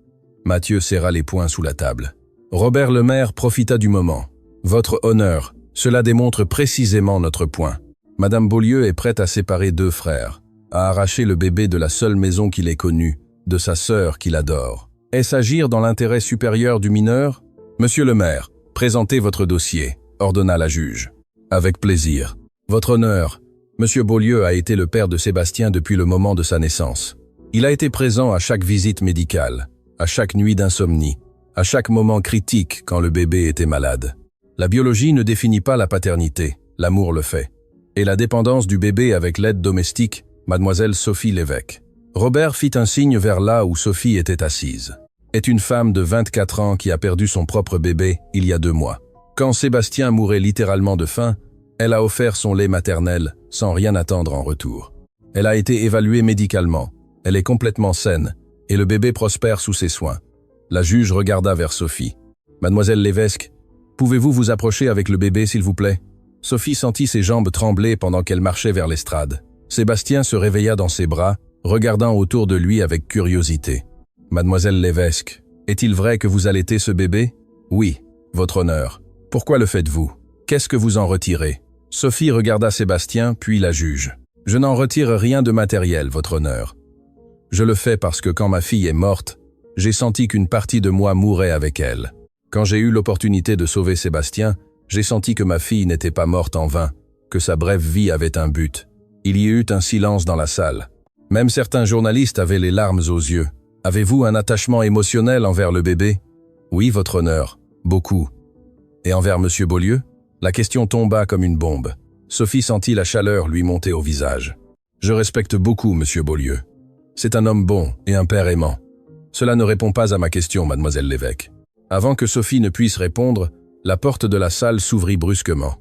Speaker 1: Mathieu serra les poings sous la table. Robert Lemaire profita du moment. Votre honneur, cela démontre précisément notre point. Madame Beaulieu est prête à séparer deux frères, à arracher le bébé de la seule maison qu'il ait connue, de sa sœur qu'il adore. Est-ce agir dans l'intérêt supérieur du mineur? Monsieur le maire, présentez votre dossier, ordonna la juge. Avec plaisir. Votre honneur, Monsieur Beaulieu a été le père de Sébastien depuis le moment de sa naissance. Il a été présent à chaque visite médicale, à chaque nuit d'insomnie, à chaque moment critique quand le bébé était malade. La biologie ne définit pas la paternité, l'amour le fait. Et la dépendance du bébé avec l'aide domestique, mademoiselle Sophie Lévesque. Robert fit un signe vers là où Sophie était assise. Est une femme de 24 ans qui a perdu son propre bébé il y a 2 mois. Quand Sébastien mourait littéralement de faim, elle a offert son lait maternel sans rien attendre en retour. Elle a été évaluée médicalement. Elle est complètement saine et le bébé prospère sous ses soins. La juge regarda vers Sophie. Mademoiselle Lévesque, pouvez-vous vous approcher avec le bébé s'il vous plaît? Sophie sentit ses jambes trembler pendant qu'elle marchait vers l'estrade. Sébastien se réveilla dans ses bras, regardant autour de lui avec curiosité. Mademoiselle Lévesque, est-il vrai que vous allaitez ce bébé? Oui, votre honneur. Pourquoi le faites-vous? Qu'est-ce que vous en retirez? Sophie regarda Sébastien, puis la juge. Je n'en retire rien de matériel, votre honneur. Je le fais parce que quand ma fille est morte, j'ai senti qu'une partie de moi mourait avec elle. Quand j'ai eu l'opportunité de sauver Sébastien, j'ai senti que ma fille n'était pas morte en vain, que sa brève vie avait un but. Il y eut un silence dans la salle. Même certains journalistes avaient les larmes aux yeux. Avez-vous un attachement émotionnel envers le bébé? Oui, votre honneur, beaucoup. Et envers Monsieur Beaulieu? La question tomba comme une bombe. Sophie sentit la chaleur lui monter au visage. Je respecte beaucoup Monsieur Beaulieu. C'est un homme bon et un père aimant. Cela ne répond pas à ma question, mademoiselle Lévesque. Avant que Sophie ne puisse répondre, la porte de la salle s'ouvrit brusquement.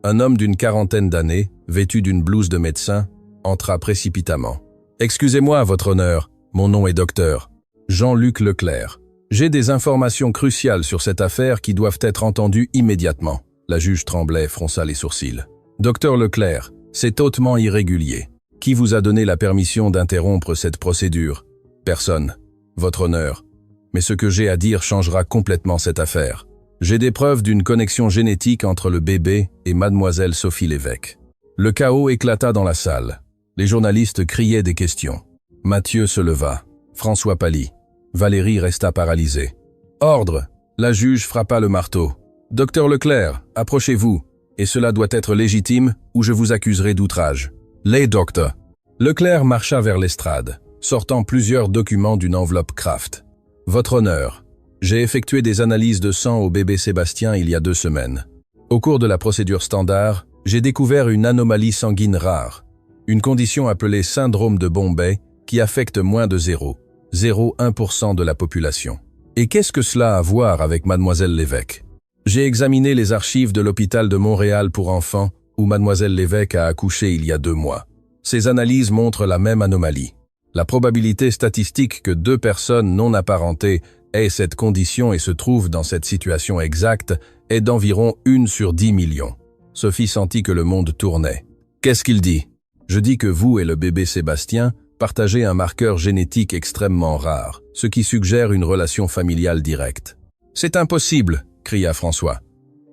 Speaker 1: Un homme d'une quarantaine d'années, vêtu d'une blouse de médecin, entra précipitamment. « Excusez-moi, votre honneur, mon nom est docteur. Jean-Luc Leclerc. J'ai des informations cruciales sur cette affaire qui doivent être entendues immédiatement. » La juge Tremblay fronça les sourcils. « Docteur Leclerc, c'est hautement irrégulier. Qui vous a donné la permission d'interrompre cette procédure? Personne. Votre honneur. Mais ce que j'ai à dire changera complètement cette affaire. J'ai des preuves d'une connexion génétique entre le bébé et mademoiselle Sophie Lévesque. » Le chaos éclata dans la salle. Les journalistes criaient des questions. Mathieu se leva. François pâlit. Valérie resta paralysée. « Ordre !» La juge frappa le marteau. « Docteur Leclerc, approchez-vous, et cela doit être légitime ou je vous accuserai d'outrage. » « Les docteurs !» Leclerc marcha vers l'estrade, sortant plusieurs documents d'une enveloppe Kraft. « Votre honneur, j'ai effectué des analyses de sang au bébé Sébastien il y a 2 semaines. Au cours de la procédure standard, j'ai découvert une anomalie sanguine rare, une condition appelée syndrome de Bombay qui affecte moins de 0,01% de la population. Et qu'est-ce que cela a à voir avec mademoiselle Lévesque? J'ai examiné les archives de l'hôpital de Montréal pour enfants où mademoiselle Lévesque a accouché il y a 2 mois. Ces analyses montrent la même anomalie. La probabilité statistique que 2 personnes non apparentées aient cette condition et se trouvent dans cette situation exacte est d'environ 1 sur 10 millions. Sophie sentit que le monde tournait. Qu'est-ce qu'il dit? Je dis que vous et le bébé Sébastien partagez un marqueur génétique extrêmement rare, ce qui suggère une relation familiale directe. C'est impossible, cria François.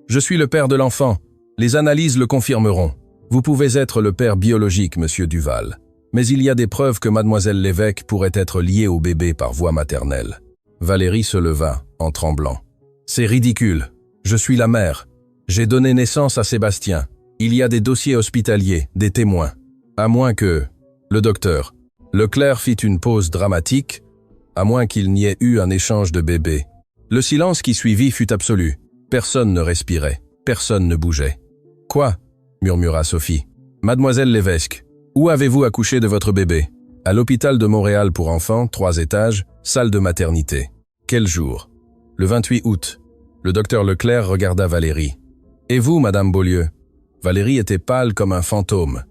Speaker 1: Je suis le père de l'enfant. Les analyses le confirmeront. Vous pouvez être le père biologique, monsieur Duval. Mais il y a des preuves que mademoiselle Lévesque pourrait être liée au bébé par voie maternelle. Valérie se leva, en tremblant. C'est ridicule. Je suis la mère. J'ai donné naissance à Sébastien. Il y a des dossiers hospitaliers, des témoins. À moins que... Le docteur. Leclerc fit une pause dramatique, à moins qu'il n'y ait eu un échange de bébés. Le silence qui suivit fut absolu. Personne ne respirait. Personne ne bougeait. « Quoi ?» murmura Sophie. « Mademoiselle Lévesque, où avez-vous accouché de votre bébé ?»« À l'hôpital de Montréal pour enfants, 3 étages, salle de maternité. »« Quel jour ?»« Le 28 août. » Le docteur Leclerc regarda Valérie. « Et vous, madame Beaulieu ?» Valérie était pâle comme un fantôme.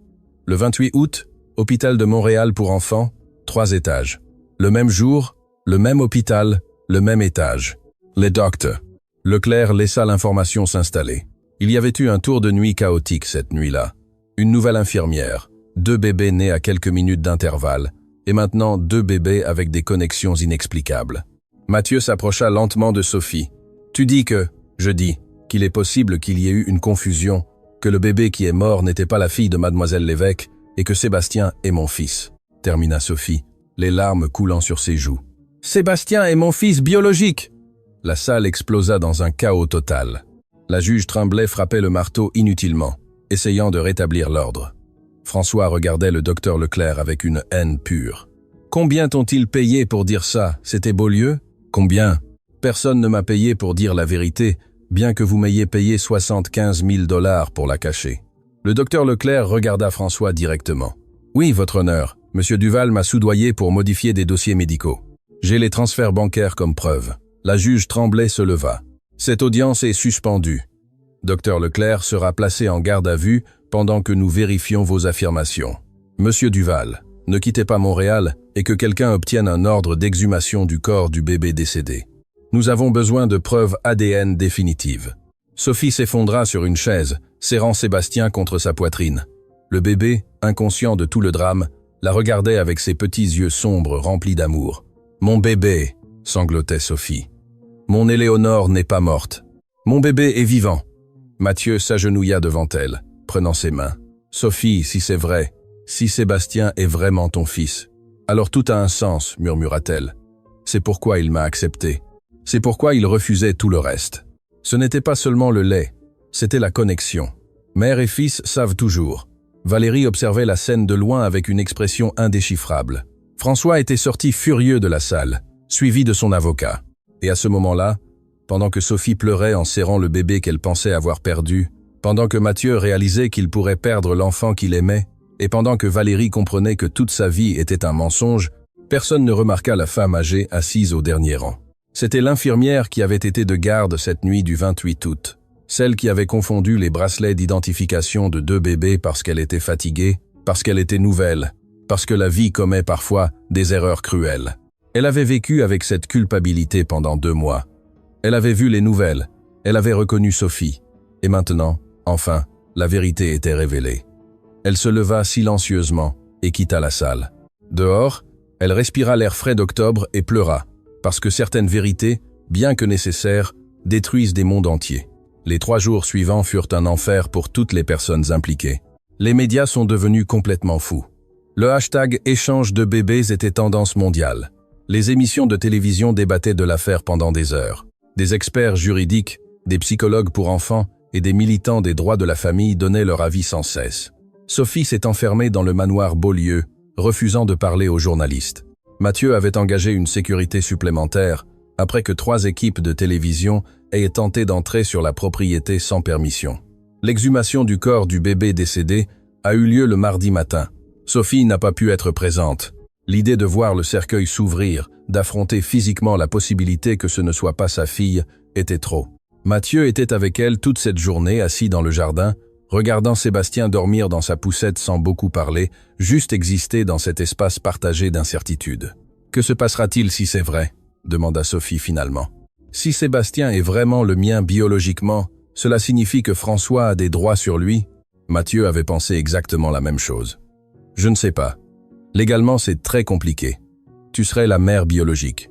Speaker 1: Le 28 août, hôpital de Montréal pour enfants, 3 étages. Le même jour, le même hôpital, le même étage. Les docteurs. Leclerc laissa l'information s'installer. Il y avait eu un tour de nuit chaotique cette nuit-là. Une nouvelle infirmière, 2 bébés nés à quelques minutes d'intervalle, et maintenant 2 bébés avec des connexions inexplicables. Mathieu s'approcha lentement de Sophie. « Tu dis que, je dis, qu'il est possible qu'il y ait eu une confusion, que le bébé qui est mort n'était pas la fille de mademoiselle Lévesque et que Sébastien est mon fils, » termina Sophie, les larmes coulant sur ses joues. « Sébastien est mon fils biologique !» La salle explosa dans un chaos total. La juge Tremblay frappait le marteau inutilement, essayant de rétablir l'ordre. François regardait le docteur Leclerc avec une haine pure. « Combien t'ont-ils payé pour dire ça? C'était Beaulieu? Combien? Personne ne m'a payé pour dire la vérité, bien que vous m'ayez payé 75 000 $ pour la cacher. » Le docteur Leclerc regarda François directement. « Oui, votre honneur, Monsieur Duval m'a soudoyé pour modifier des dossiers médicaux. J'ai les transferts bancaires comme preuve. » La juge Tremblay se leva. « Cette audience est suspendue. Docteur Leclerc sera placé en garde à vue pendant que nous vérifions vos affirmations. Monsieur Duval, ne quittez pas Montréal et que quelqu'un obtienne un ordre d'exhumation du corps du bébé décédé. Nous avons besoin de preuves ADN définitives. » Sophie s'effondra sur une chaise, serrant Sébastien contre sa poitrine. Le bébé, inconscient de tout le drame, la regardait avec ses petits yeux sombres remplis d'amour. « Mon bébé !» sanglotait Sophie. « Mon Éléonore n'est pas morte. Mon bébé est vivant. » Mathieu s'agenouilla devant elle, prenant ses mains. « Sophie, si c'est vrai, si Sébastien est vraiment ton fils, alors tout a un sens, murmura-t-elle. C'est pourquoi il m'a accepté. C'est pourquoi il refusait tout le reste. Ce n'était pas seulement le lait, c'était la connexion. Mère et fils savent toujours. » Valérie observait la scène de loin avec une expression indéchiffrable. François était sorti furieux de la salle, suivi de son avocat. Et à ce moment-là, pendant que Sophie pleurait en serrant le bébé qu'elle pensait avoir perdu, pendant que Mathieu réalisait qu'il pourrait perdre l'enfant qu'il aimait, et pendant que Valérie comprenait que toute sa vie était un mensonge, personne ne remarqua la femme âgée assise au dernier rang. C'était l'infirmière qui avait été de garde cette nuit du 28 août. Celle qui avait confondu les bracelets d'identification de 2 bébés parce qu'elle était fatiguée, parce qu'elle était nouvelle, parce que la vie commet parfois des erreurs cruelles. Elle avait vécu avec cette culpabilité pendant 2 mois. Elle avait vu les nouvelles, elle avait reconnu Sophie. Et maintenant, enfin, la vérité était révélée. Elle se leva silencieusement et quitta la salle. Dehors, elle respira l'air frais d'octobre et pleura, parce que certaines vérités, bien que nécessaires, détruisent des mondes entiers. Les 3 jours suivants furent un enfer pour toutes les personnes impliquées. Les médias sont devenus complètement fous. Le hashtag « échange de bébés » était tendance mondiale. Les émissions de télévision débattaient de l'affaire pendant des heures. Des experts juridiques, des psychologues pour enfants et des militants des droits de la famille donnaient leur avis sans cesse. Sophie s'est enfermée dans le manoir Beaulieu, refusant de parler aux journalistes. Mathieu avait engagé une sécurité supplémentaire après que 3 équipes de télévision aient tenté d'entrer sur la propriété sans permission. L'exhumation du corps du bébé décédé a eu lieu le mardi matin. Sophie n'a pas pu être présente. L'idée de voir le cercueil s'ouvrir, d'affronter physiquement la possibilité que ce ne soit pas sa fille, était trop. Mathieu était avec elle toute cette journée assis dans le jardin, regardant Sébastien dormir dans sa poussette sans beaucoup parler, juste exister dans cet espace partagé d'incertitude. « Que se passera-t-il si c'est vrai ?» demanda Sophie finalement. « Si Sébastien est vraiment le mien biologiquement, cela signifie que François a des droits sur lui ?» Mathieu avait pensé exactement la même chose. « Je ne sais pas. Légalement, c'est très compliqué. Tu serais la mère biologique.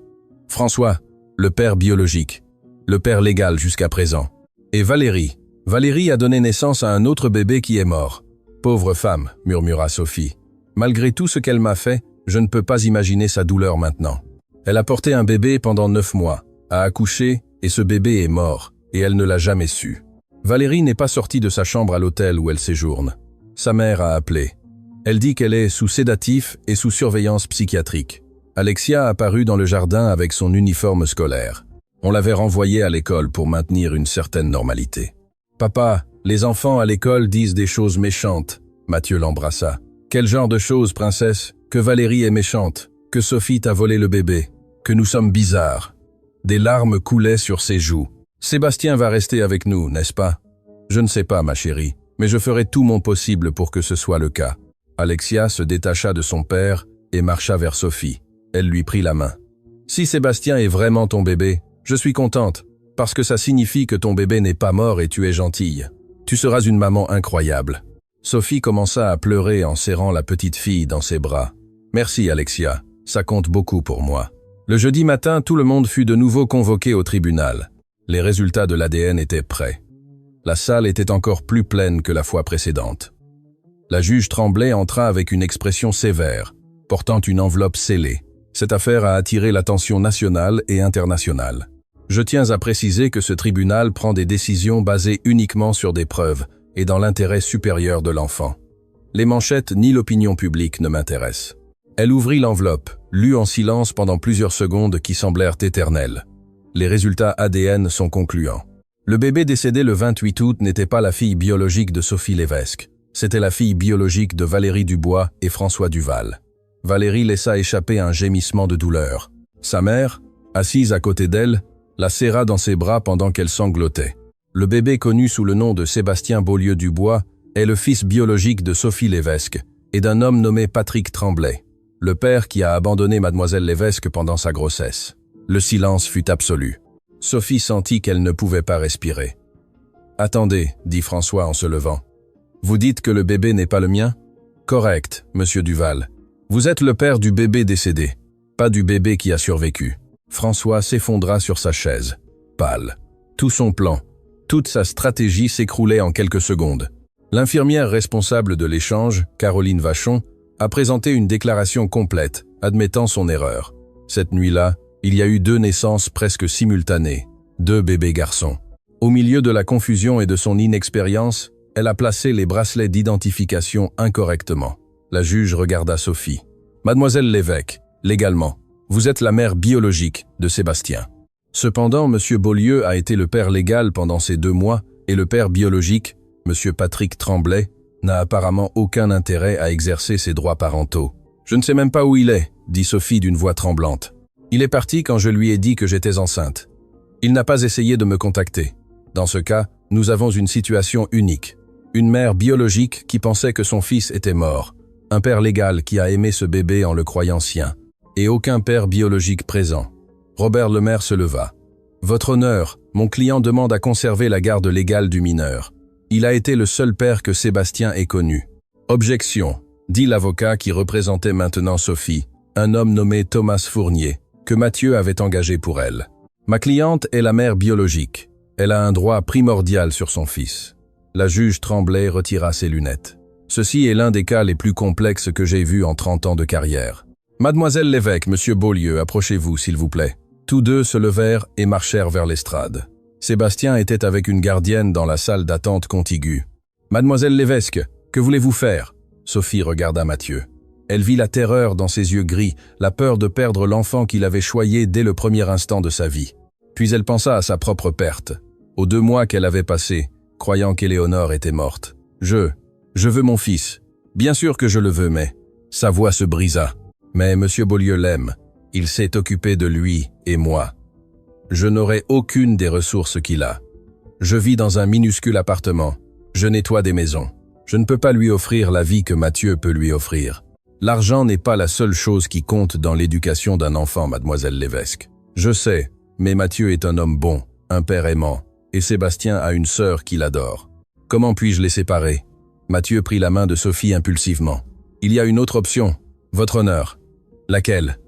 Speaker 1: François, le père biologique. Le père légal jusqu'à présent. Et Valérie. Valérie a donné naissance à un autre bébé qui est mort. Pauvre femme, murmura Sophie. Malgré tout ce qu'elle m'a fait, je ne peux pas imaginer sa douleur maintenant. Elle a porté un bébé pendant 9 mois, a accouché, et ce bébé est mort, et elle ne l'a jamais su. Valérie n'est pas sortie de sa chambre à l'hôtel où elle séjourne. Sa mère a appelé. Elle dit qu'elle est sous sédatif et sous surveillance psychiatrique. Alexia apparut dans le jardin avec son uniforme scolaire. On l'avait renvoyée à l'école pour maintenir une certaine normalité. « Papa, les enfants à l'école disent des choses méchantes. » Mathieu l'embrassa. « Quel genre de choses, princesse? Que Valérie est méchante, que Sophie t'a volé le bébé, que nous sommes bizarres. » Des larmes coulaient sur ses joues. « Sébastien va rester avec nous, n'est-ce pas? » « Je ne sais pas, ma chérie, Mais je ferai tout mon possible pour que ce soit le cas. Alexia se détacha de son père et marcha vers Sophie. Elle lui prit la main. Si Sébastien est vraiment ton bébé, je suis contente, parce que ça signifie que ton bébé n'est pas mort et tu es gentille. Tu seras une maman incroyable. Sophie commença à pleurer en serrant la petite fille dans ses bras. Merci Alexia, ça compte beaucoup pour moi. Le jeudi matin, tout le monde fut de nouveau convoqué au tribunal. Les résultats de l'ADN étaient prêts. La salle était encore plus pleine que la fois précédente. La juge Tremblay entra avec une expression sévère, portant une enveloppe scellée. Cette affaire a attiré l'attention nationale et internationale. Je tiens à préciser que ce tribunal prend des décisions basées uniquement sur des preuves et dans l'intérêt supérieur de l'enfant. Les manchettes ni l'opinion publique ne m'intéressent. Elle ouvrit l'enveloppe, lut en silence pendant plusieurs secondes qui semblèrent éternelles. Les résultats ADN sont concluants. Le bébé décédé le 28 août n'était pas la fille biologique de Sophie Lévesque. C'était la fille biologique de Valérie Dubois et François Duval. Valérie laissa échapper un gémissement de douleur. Sa mère, assise à côté d'elle, la serra dans ses bras pendant qu'elle sanglotait. Le bébé connu sous le nom de Sébastien Beaulieu-Dubois est le fils biologique de Sophie Lévesque et d'un homme nommé Patrick Tremblay, le père qui a abandonné mademoiselle Lévesque pendant sa grossesse. Le silence fut absolu. Sophie sentit qu'elle ne pouvait pas respirer. « Attendez, dit François en se levant. Vous dites que le bébé n'est pas le mien ? Correct, monsieur Duval. Vous êtes le père du bébé décédé, pas du bébé qui a survécu. » François s'effondra sur sa chaise, pâle. Tout son plan, toute sa stratégie s'écroulait en quelques secondes. L'infirmière responsable de l'échange, Caroline Vachon, a présenté une déclaration complète, admettant son erreur. Cette nuit-là, il y a eu 2 naissances presque simultanées, 2 bébés garçons. Au milieu de la confusion et de son inexpérience, elle a placé les bracelets d'identification incorrectement. La juge regarda Sophie. « Mademoiselle Lévesque, légalement, vous êtes la mère biologique de Sébastien. Cependant, M. Beaulieu a été le père légal pendant ces 2 mois et le père biologique, M. Patrick Tremblay, n'a apparemment aucun intérêt à exercer ses droits parentaux. Je ne sais même pas où il est, dit Sophie d'une voix tremblante. Il est parti quand je lui ai dit que j'étais enceinte. Il n'a pas essayé de me contacter. Dans ce cas, nous avons une situation unique. Une mère biologique qui pensait que son fils était mort. Un père légal qui a aimé ce bébé en le croyant sien. Et aucun père biologique présent. Robert Lemaire se leva. « Votre honneur, mon client demande à conserver la garde légale du mineur. Il a été le seul père que Sébastien ait connu. » « Objection, dit l'avocat qui représentait maintenant Sophie, un homme nommé Thomas Fournier, que Mathieu avait engagé pour elle. Ma cliente est la mère biologique. Elle a un droit primordial sur son fils. La juge Tremblay retira ses lunettes. Ceci est l'un des cas les plus complexes que j'ai vus en 30 ans de carrière. Mademoiselle Lévesque, monsieur Beaulieu, approchez-vous, s'il vous plaît. Tous 2 se levèrent et marchèrent vers l'estrade. Sébastien était avec une gardienne dans la salle d'attente contiguë. Mademoiselle Lévesque, que voulez-vous faire ? Sophie regarda Mathieu. Elle vit la terreur dans ses yeux gris, la peur de perdre l'enfant qu'il avait choyé dès le premier instant de sa vie. Puis elle pensa à sa propre perte, aux 2 mois qu'elle avait passés, croyant qu'Éléonore était morte. Je veux mon fils. Bien sûr que je le veux, mais... Sa voix se brisa. Mais monsieur Beaulieu l'aime. Il s'est occupé de lui et moi. Je n'aurai aucune des ressources qu'il a. Je vis dans un minuscule appartement. Je nettoie des maisons. Je ne peux pas lui offrir la vie que Mathieu peut lui offrir. L'argent n'est pas la seule chose qui compte dans l'éducation d'un enfant, mademoiselle Lévesque. Je sais, mais Mathieu est un homme bon, un père aimant, et Sébastien a une sœur qu'il adore. Comment puis-je les séparer ? Mathieu prit la main de Sophie impulsivement. Il y a une autre option, votre honneur. Laquelle ?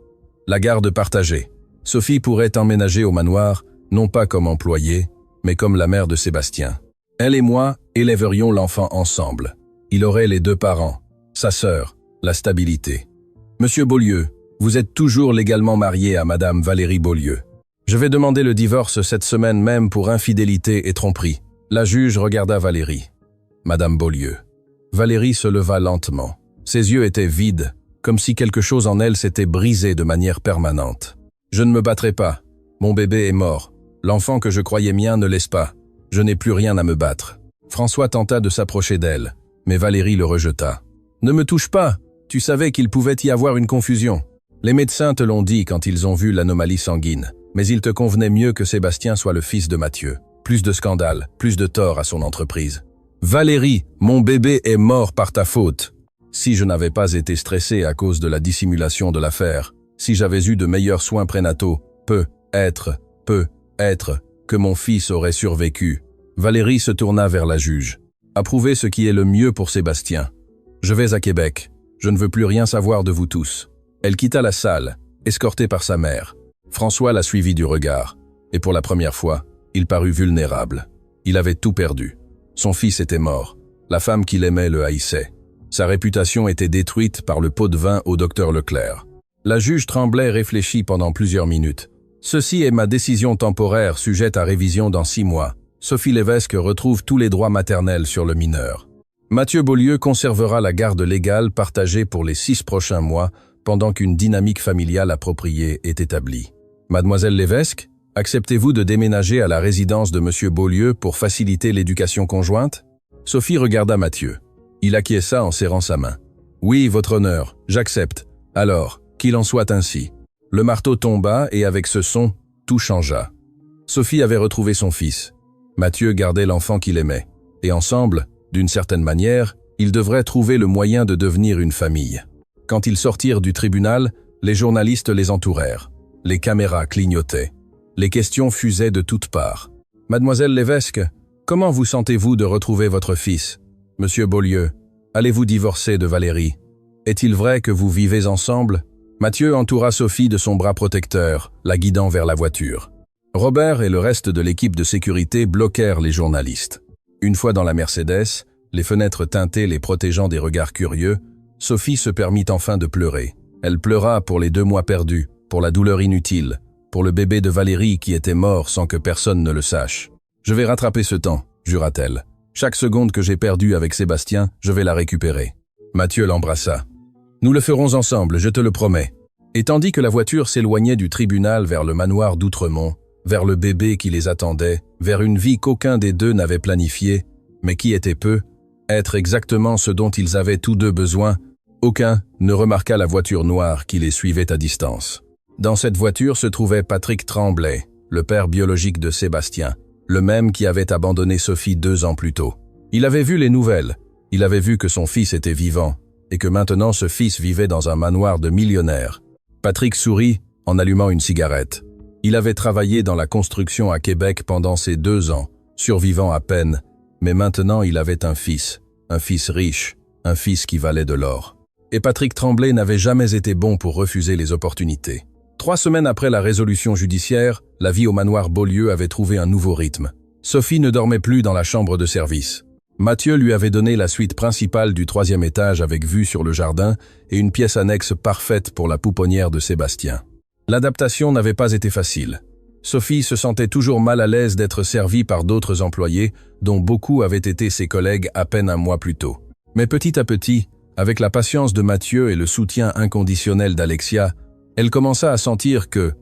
Speaker 1: La garde partagée. Sophie pourrait emménager au manoir, non pas comme employée, mais comme la mère de Sébastien. Elle et moi élèverions l'enfant ensemble. Il aurait les 2 parents, sa sœur, la stabilité. Monsieur Beaulieu, vous êtes toujours légalement marié à madame Valérie Beaulieu. Je vais demander le divorce cette semaine même pour infidélité et tromperie. La juge regarda Valérie. Madame Beaulieu. Valérie se leva lentement. Ses yeux étaient vides, comme si quelque chose en elle s'était brisé de manière permanente. Je ne me battrai pas. Mon bébé est mort. L'enfant que je croyais mien ne laisse pas. Je n'ai plus rien à me battre. François tenta de s'approcher d'elle, mais Valérie le rejeta. Ne me touche pas. Tu savais qu'il pouvait y avoir une confusion. Les médecins te l'ont dit quand ils ont vu l'anomalie sanguine, mais il te convenait mieux que Sébastien soit le fils de Mathieu. Plus de scandales, plus de tort à son entreprise. Valérie, mon bébé est mort par ta faute. Si je n'avais pas été stressé à cause de la dissimulation de l'affaire, si j'avais eu de meilleurs soins prénataux, peut-être, que mon fils aurait survécu. Valérie se tourna vers la juge. Approuvez ce qui est le mieux pour Sébastien. Je vais à Québec. Je ne veux plus rien savoir de vous tous. Elle quitta la salle, escortée par sa mère. François la suivit du regard. Et pour la première fois, il parut vulnérable. Il avait tout perdu. Son fils était mort. La femme qu'il aimait le haïssait. Sa réputation était détruite par le pot de vin au docteur Leclerc. La juge Tremblay réfléchit pendant plusieurs minutes. Ceci est ma décision temporaire sujette à révision dans 6 mois. Sophie Lévesque retrouve tous les droits maternels sur le mineur. Mathieu Beaulieu conservera la garde légale partagée pour les 6 prochains mois pendant qu'une dynamique familiale appropriée est établie. Mademoiselle Lévesque, acceptez-vous de déménager à la résidence de Monsieur Beaulieu pour faciliter l'éducation conjointe? Sophie regarda Mathieu. Il acquiesça en serrant sa main. Oui, votre honneur, j'accepte. Alors, qu'il en soit ainsi. Le marteau tomba et avec ce son, tout changea. Sophie avait retrouvé son fils. Mathieu gardait l'enfant qu'il aimait. Et ensemble, d'une certaine manière, ils devraient trouver le moyen de devenir une famille. Quand ils sortirent du tribunal, les journalistes les entourèrent. Les caméras clignotaient. Les questions fusaient de toutes parts. Mademoiselle Lévesque, comment vous sentez-vous de retrouver votre fils? Monsieur Beaulieu, allez-vous divorcer de Valérie? Est-il vrai que vous vivez ensemble? Mathieu entoura Sophie de son bras protecteur, la guidant vers la voiture. Robert et le reste de l'équipe de sécurité bloquèrent les journalistes. Une fois dans la Mercedes, les fenêtres teintées les protégeant des regards curieux, Sophie se permit enfin de pleurer. Elle pleura pour les 2 mois perdus, pour la douleur inutile, pour le bébé de Valérie qui était mort sans que personne ne le sache. « Je vais rattraper ce temps », jura-t-elle. « Chaque seconde que j'ai perdue avec Sébastien, je vais la récupérer. » Mathieu l'embrassa. « Nous le ferons ensemble, je te le promets. » Et tandis que la voiture s'éloignait du tribunal vers le manoir d'Outremont, vers le bébé qui les attendait, vers une vie qu'aucun des deux n'avait planifiée, mais qui était être exactement ce dont ils avaient tous deux besoin, aucun ne remarqua la voiture noire qui les suivait à distance. Dans cette voiture se trouvait Patrick Tremblay, le père biologique de Sébastien, le même qui avait abandonné Sophie 2 ans plus tôt. Il avait vu les nouvelles, il avait vu que son fils était vivant, et que maintenant ce fils vivait dans un manoir de millionnaire. Patrick sourit en allumant une cigarette. Il avait travaillé dans la construction à Québec pendant ces 2 ans, survivant à peine, mais maintenant il avait un fils riche, un fils qui valait de l'or. Et Patrick Tremblay n'avait jamais été bon pour refuser les opportunités. 3 semaines après la résolution judiciaire, la vie au manoir Beaulieu avait trouvé un nouveau rythme. Sophie ne dormait plus dans la chambre de service. Mathieu lui avait donné la suite principale du 3e étage avec vue sur le jardin et une pièce annexe parfaite pour la pouponnière de Sébastien. L'adaptation n'avait pas été facile. Sophie se sentait toujours mal à l'aise d'être servie par d'autres employés, dont beaucoup avaient été ses collègues à peine un mois plus tôt. Mais petit à petit, avec la patience de Mathieu et le soutien inconditionnel d'Alexia, elle commença à sentir que,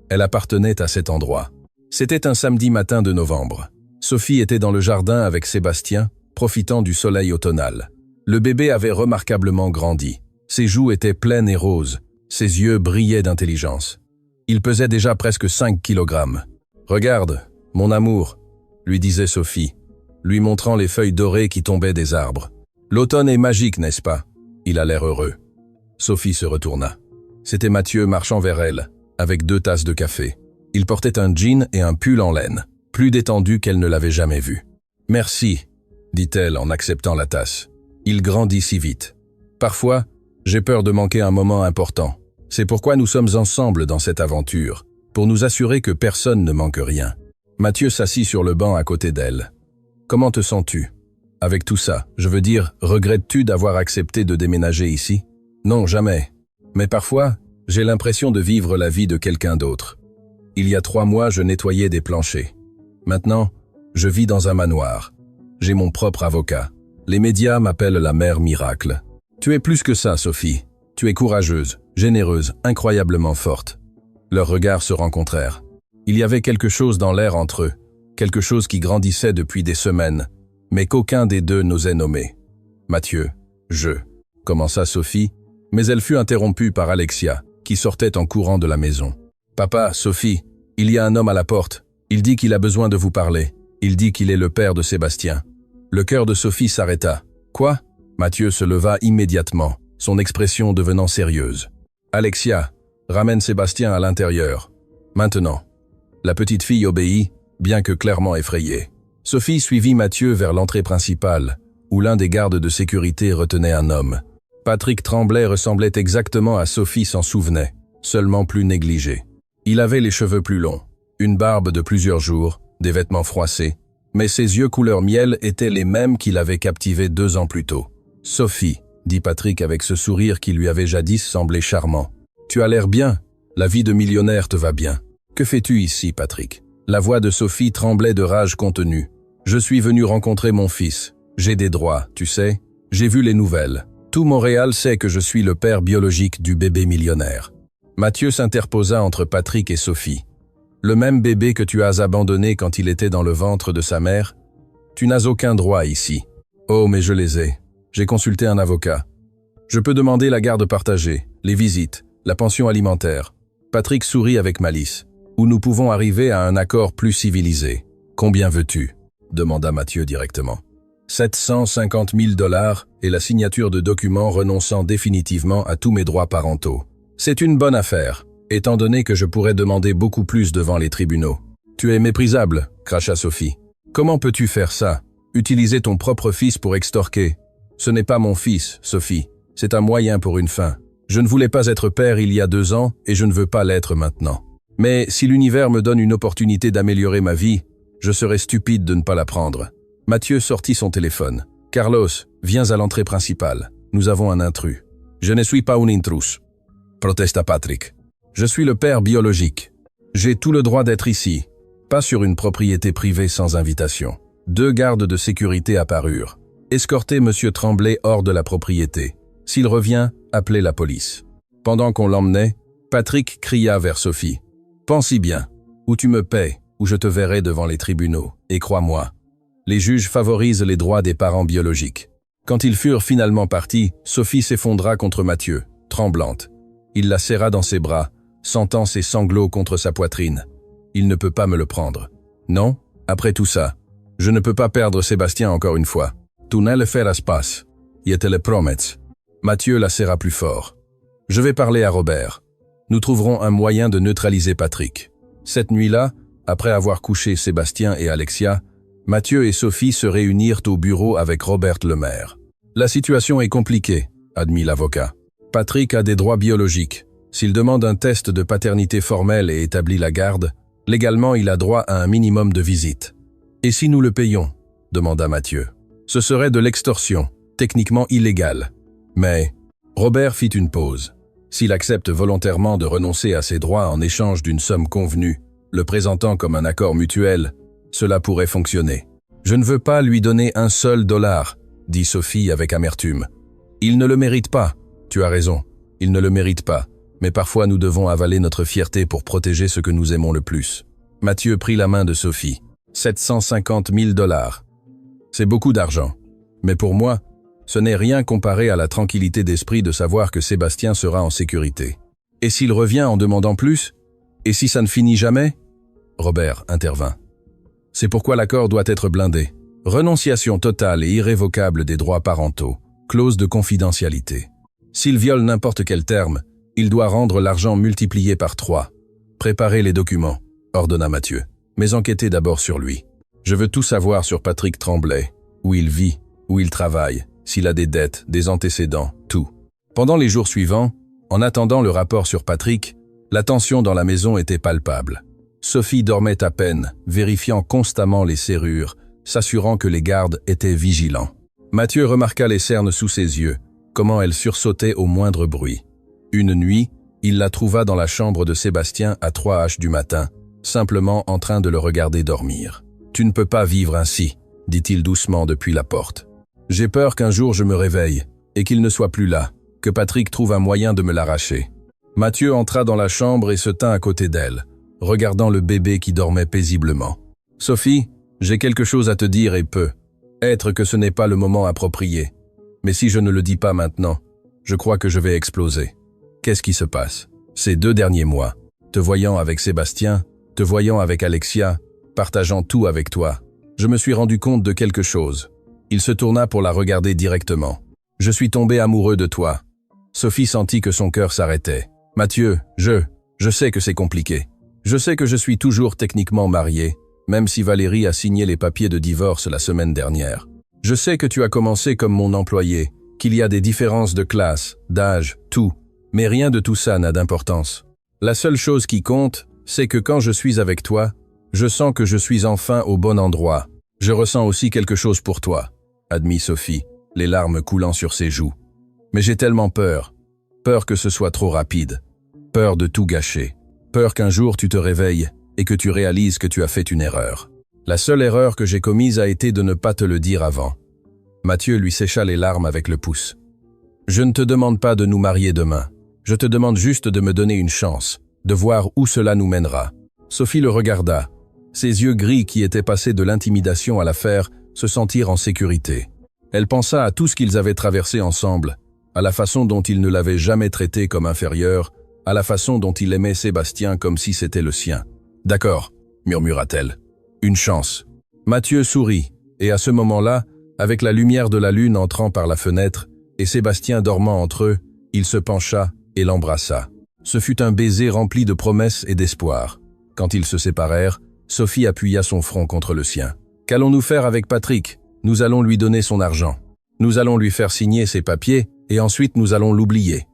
Speaker 1: elle appartenait à cet endroit. C'était un samedi matin de novembre. Sophie était dans le jardin avec Sébastien, profitant du soleil automnal. Le bébé avait remarquablement grandi. Ses joues étaient pleines et roses. Ses yeux brillaient d'intelligence. Il pesait déjà presque 5 kilogrammes. « Regarde, mon amour », lui disait Sophie, lui montrant les feuilles dorées qui tombaient des arbres. « L'automne est magique, n'est-ce pas ?» Il a l'air heureux. Sophie se retourna. C'était Mathieu marchant vers elle, avec 2 tasses de café. Il portait un jean et un pull en laine, plus détendu qu'elle ne l'avait jamais vu. « Merci », dit-elle en acceptant la tasse. Il grandit si vite. Parfois, j'ai peur de manquer un moment important. C'est pourquoi nous sommes ensemble dans cette aventure, pour nous assurer que personne ne manque rien. Mathieu s'assit sur le banc à côté d'elle. « Comment te sens-tu ? Avec tout ça, je veux dire, regrettes-tu d'avoir accepté de déménager ici ? Non, jamais. Mais parfois, j'ai l'impression de vivre la vie de quelqu'un d'autre. Il y a 3 mois, je nettoyais des planchers. Maintenant, je vis dans un manoir. J'ai mon propre avocat. Les médias m'appellent la mère miracle. Tu es plus que ça, Sophie. Tu es courageuse, généreuse, incroyablement forte. » Leurs regards se rencontrèrent. Il y avait quelque chose dans l'air entre eux, quelque chose qui grandissait depuis des semaines, mais qu'aucun des deux n'osait nommer. « Mathieu, commença Sophie, mais elle fut interrompue par Alexia, qui sortait en courant de la maison. « Papa, Sophie, il y a un homme à la porte. Il dit qu'il a besoin de vous parler. » Il dit qu'il est le père de Sébastien. Le cœur de Sophie s'arrêta. Quoi? Mathieu se leva immédiatement, son expression devenant sérieuse. Alexia, ramène Sébastien à l'intérieur. Maintenant. La petite fille obéit, bien que clairement effrayée. Sophie suivit Mathieu vers l'entrée principale, où l'un des gardes de sécurité retenait un homme. Patrick Tremblay ressemblait exactement à Sophie s'en souvenait, seulement plus négligé. Il avait les cheveux plus longs, une barbe de plusieurs jours, des vêtements froissés, mais ses yeux couleur miel étaient les mêmes qu'il avait captivés 2 ans plus tôt. « Sophie », dit Patrick avec ce sourire qui lui avait jadis semblé charmant. « Tu as l'air bien, la vie de millionnaire te va bien. Que fais-tu ici, Patrick ?» La voix de Sophie tremblait de rage contenue. « Je suis venu rencontrer mon fils. J'ai des droits, tu sais. J'ai vu les nouvelles. Tout Montréal sait que je suis le père biologique du bébé millionnaire. » Mathieu s'interposa entre Patrick et Sophie. « Le même bébé que tu as abandonné quand il était dans le ventre de sa mère? Tu n'as aucun droit ici. »« Oh, mais je les ai. J'ai consulté un avocat. Je peux demander la garde partagée, les visites, la pension alimentaire. » Patrick sourit avec malice. « Où nous pouvons arriver à un accord plus civilisé. Combien veux-tu » demanda Mathieu directement. 750 000 $ et la signature de documents renonçant définitivement à tous mes droits parentaux. C'est une bonne affaire, étant donné que je pourrais demander beaucoup plus devant les tribunaux. Tu es méprisable, cracha Sophie. Comment peux-tu faire ça? Utiliser ton propre fils pour extorquer? Ce n'est pas mon fils, Sophie. C'est un moyen pour une fin. Je ne voulais pas être père il y a 2 ans et je ne veux pas l'être maintenant. Mais si l'univers me donne une opportunité d'améliorer ma vie, je serais stupide de ne pas la prendre. Mathieu sortit son téléphone. « Carlos, viens à l'entrée principale. Nous avons un intrus. »« Je ne suis pas un intrus, » protesta Patrick. « Je suis le père biologique. J'ai tout le droit d'être ici, pas sur une propriété privée sans invitation. » 2 gardes de sécurité apparurent. « Escortez M. Tremblay hors de la propriété. S'il revient, appelez la police. » Pendant qu'on l'emmenait, Patrick cria vers Sophie. « Pense-y bien. Ou tu me paies, ou je te verrai devant les tribunaux. Et crois-moi, les juges favorisent les droits des parents biologiques. » Quand ils furent finalement partis, Sophie s'effondra contre Mathieu, tremblante. Il la serra dans ses bras, sentant ses sanglots contre sa poitrine. « Il ne peut pas me le prendre. Non, après tout ça, je ne peux pas perdre Sébastien encore une fois. Tu ne le feras pas. Je te le promets. » Mathieu la serra plus fort. « Je vais parler à Robert. Nous trouverons un moyen de neutraliser Patrick. » Cette nuit-là, après avoir couché Sébastien et Alexia, Mathieu et Sophie se réunirent au bureau avec Robert Lemaire. « La situation est compliquée, » admit l'avocat. « Patrick a des droits biologiques. S'il demande un test de paternité formel et établit la garde, légalement il a droit à un minimum de visites. »« Et si nous le payons ?» demanda Mathieu. « Ce serait de l'extorsion, techniquement illégale. » Mais Robert fit une pause. S'il accepte volontairement de renoncer à ses droits en échange d'une somme convenue, le présentant comme un accord mutuel, cela pourrait fonctionner. « Je ne veux pas lui donner un seul dollar, » dit Sophie avec amertume. « Il ne le mérite pas. Tu as raison, il ne le mérite pas. Mais parfois nous devons avaler notre fierté pour protéger ce que nous aimons le plus. » Mathieu prit la main de Sophie. « 750 000 $. C'est beaucoup d'argent. Mais pour moi, ce n'est rien comparé à la tranquillité d'esprit de savoir que Sébastien sera en sécurité. Et s'il revient en demandant plus? Et si ça ne finit jamais? » Robert intervint. « C'est pourquoi l'accord doit être blindé. Renonciation totale et irrévocable des droits parentaux. Clause de confidentialité. S'il viole n'importe quel terme, il doit rendre l'argent multiplié par 3. Préparez les documents, » ordonna Mathieu. « Mais enquêtez d'abord sur lui. Je veux tout savoir sur Patrick Tremblay, où il vit, où il travaille, s'il a des dettes, des antécédents, tout. » Pendant les jours suivants, en attendant le rapport sur Patrick, la tension dans la maison était palpable. Sophie dormait à peine, vérifiant constamment les serrures, s'assurant que les gardes étaient vigilants. Mathieu remarqua les cernes sous ses yeux, comment elles sursautaient au moindre bruit. Une nuit, il la trouva dans la chambre de Sébastien à 3h du matin, simplement en train de le regarder dormir. « Tu ne peux pas vivre ainsi, » dit-il doucement depuis la porte. « J'ai peur qu'un jour je me réveille, et qu'il ne soit plus là, que Patrick trouve un moyen de me l'arracher. » Mathieu entra dans la chambre et se tint à côté d'elle, regardant le bébé qui dormait paisiblement. « Sophie, j'ai quelque chose à te dire et peut-être que ce n'est pas le moment approprié. Mais si je ne le dis pas maintenant, je crois que je vais exploser. Qu'est-ce qui se passe? Ces 2 derniers mois, te voyant avec Sébastien, te voyant avec Alexia, partageant tout avec toi, je me suis rendu compte de quelque chose. Il se tourna pour la regarder directement. Je suis tombé amoureux de toi. Sophie sentit que son cœur s'arrêtait. Mathieu, je sais que c'est compliqué. Je sais que je suis toujours techniquement marié, même si Valérie a signé les papiers de divorce la semaine dernière. Je sais que tu as commencé comme mon employé, qu'il y a des différences de classe, d'âge, tout. Mais rien de tout ça n'a d'importance. La seule chose qui compte, c'est que quand je suis avec toi, je sens que je suis enfin au bon endroit. Je ressens aussi quelque chose pour toi, admit Sophie, les larmes coulant sur ses joues. Mais j'ai tellement peur. Peur que ce soit trop rapide. Peur de tout gâcher. Peur qu'un jour tu te réveilles et que tu réalises que tu as fait une erreur. La seule erreur que j'ai commise a été de ne pas te le dire avant. Mathieu lui sécha les larmes avec le pouce. Je ne te demande pas de nous marier demain. Je te demande juste de me donner une chance, de voir où cela nous mènera. Sophie le regarda. Ses yeux gris qui étaient passés de l'intimidation à l'affaire se sentirent en sécurité. Elle pensa à tout ce qu'ils avaient traversé ensemble, à la façon dont il ne l'avait jamais traité comme inférieur, à la façon dont il aimait Sébastien comme si c'était le sien. « D'accord », murmura-t-elle. « Une chance. » Mathieu sourit, et à ce moment-là, avec la lumière de la lune entrant par la fenêtre et Sébastien dormant entre eux, il se pencha et l'embrassa. Ce fut un baiser rempli de promesses et d'espoir. Quand ils se séparèrent, Sophie appuya son front contre le sien. « Qu'allons-nous faire avec Patrick ? Nous allons lui donner son argent. Nous allons lui faire signer ses papiers et ensuite nous allons l'oublier. »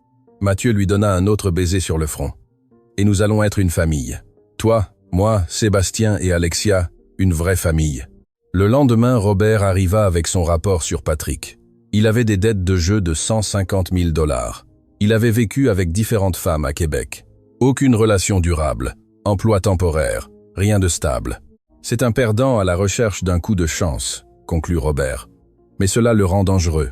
Speaker 1: Mathieu lui donna un autre baiser sur le front. « Et nous allons être une famille. Toi, moi, Sébastien et Alexia, une vraie famille. » Le lendemain, Robert arriva avec son rapport sur Patrick. Il avait des dettes de jeu de 150 000 $. Il avait vécu avec différentes femmes à Québec. Aucune relation durable, emploi temporaire, rien de stable. C'est un perdant à la recherche d'un coup de chance, conclut Robert. Mais cela le rend dangereux.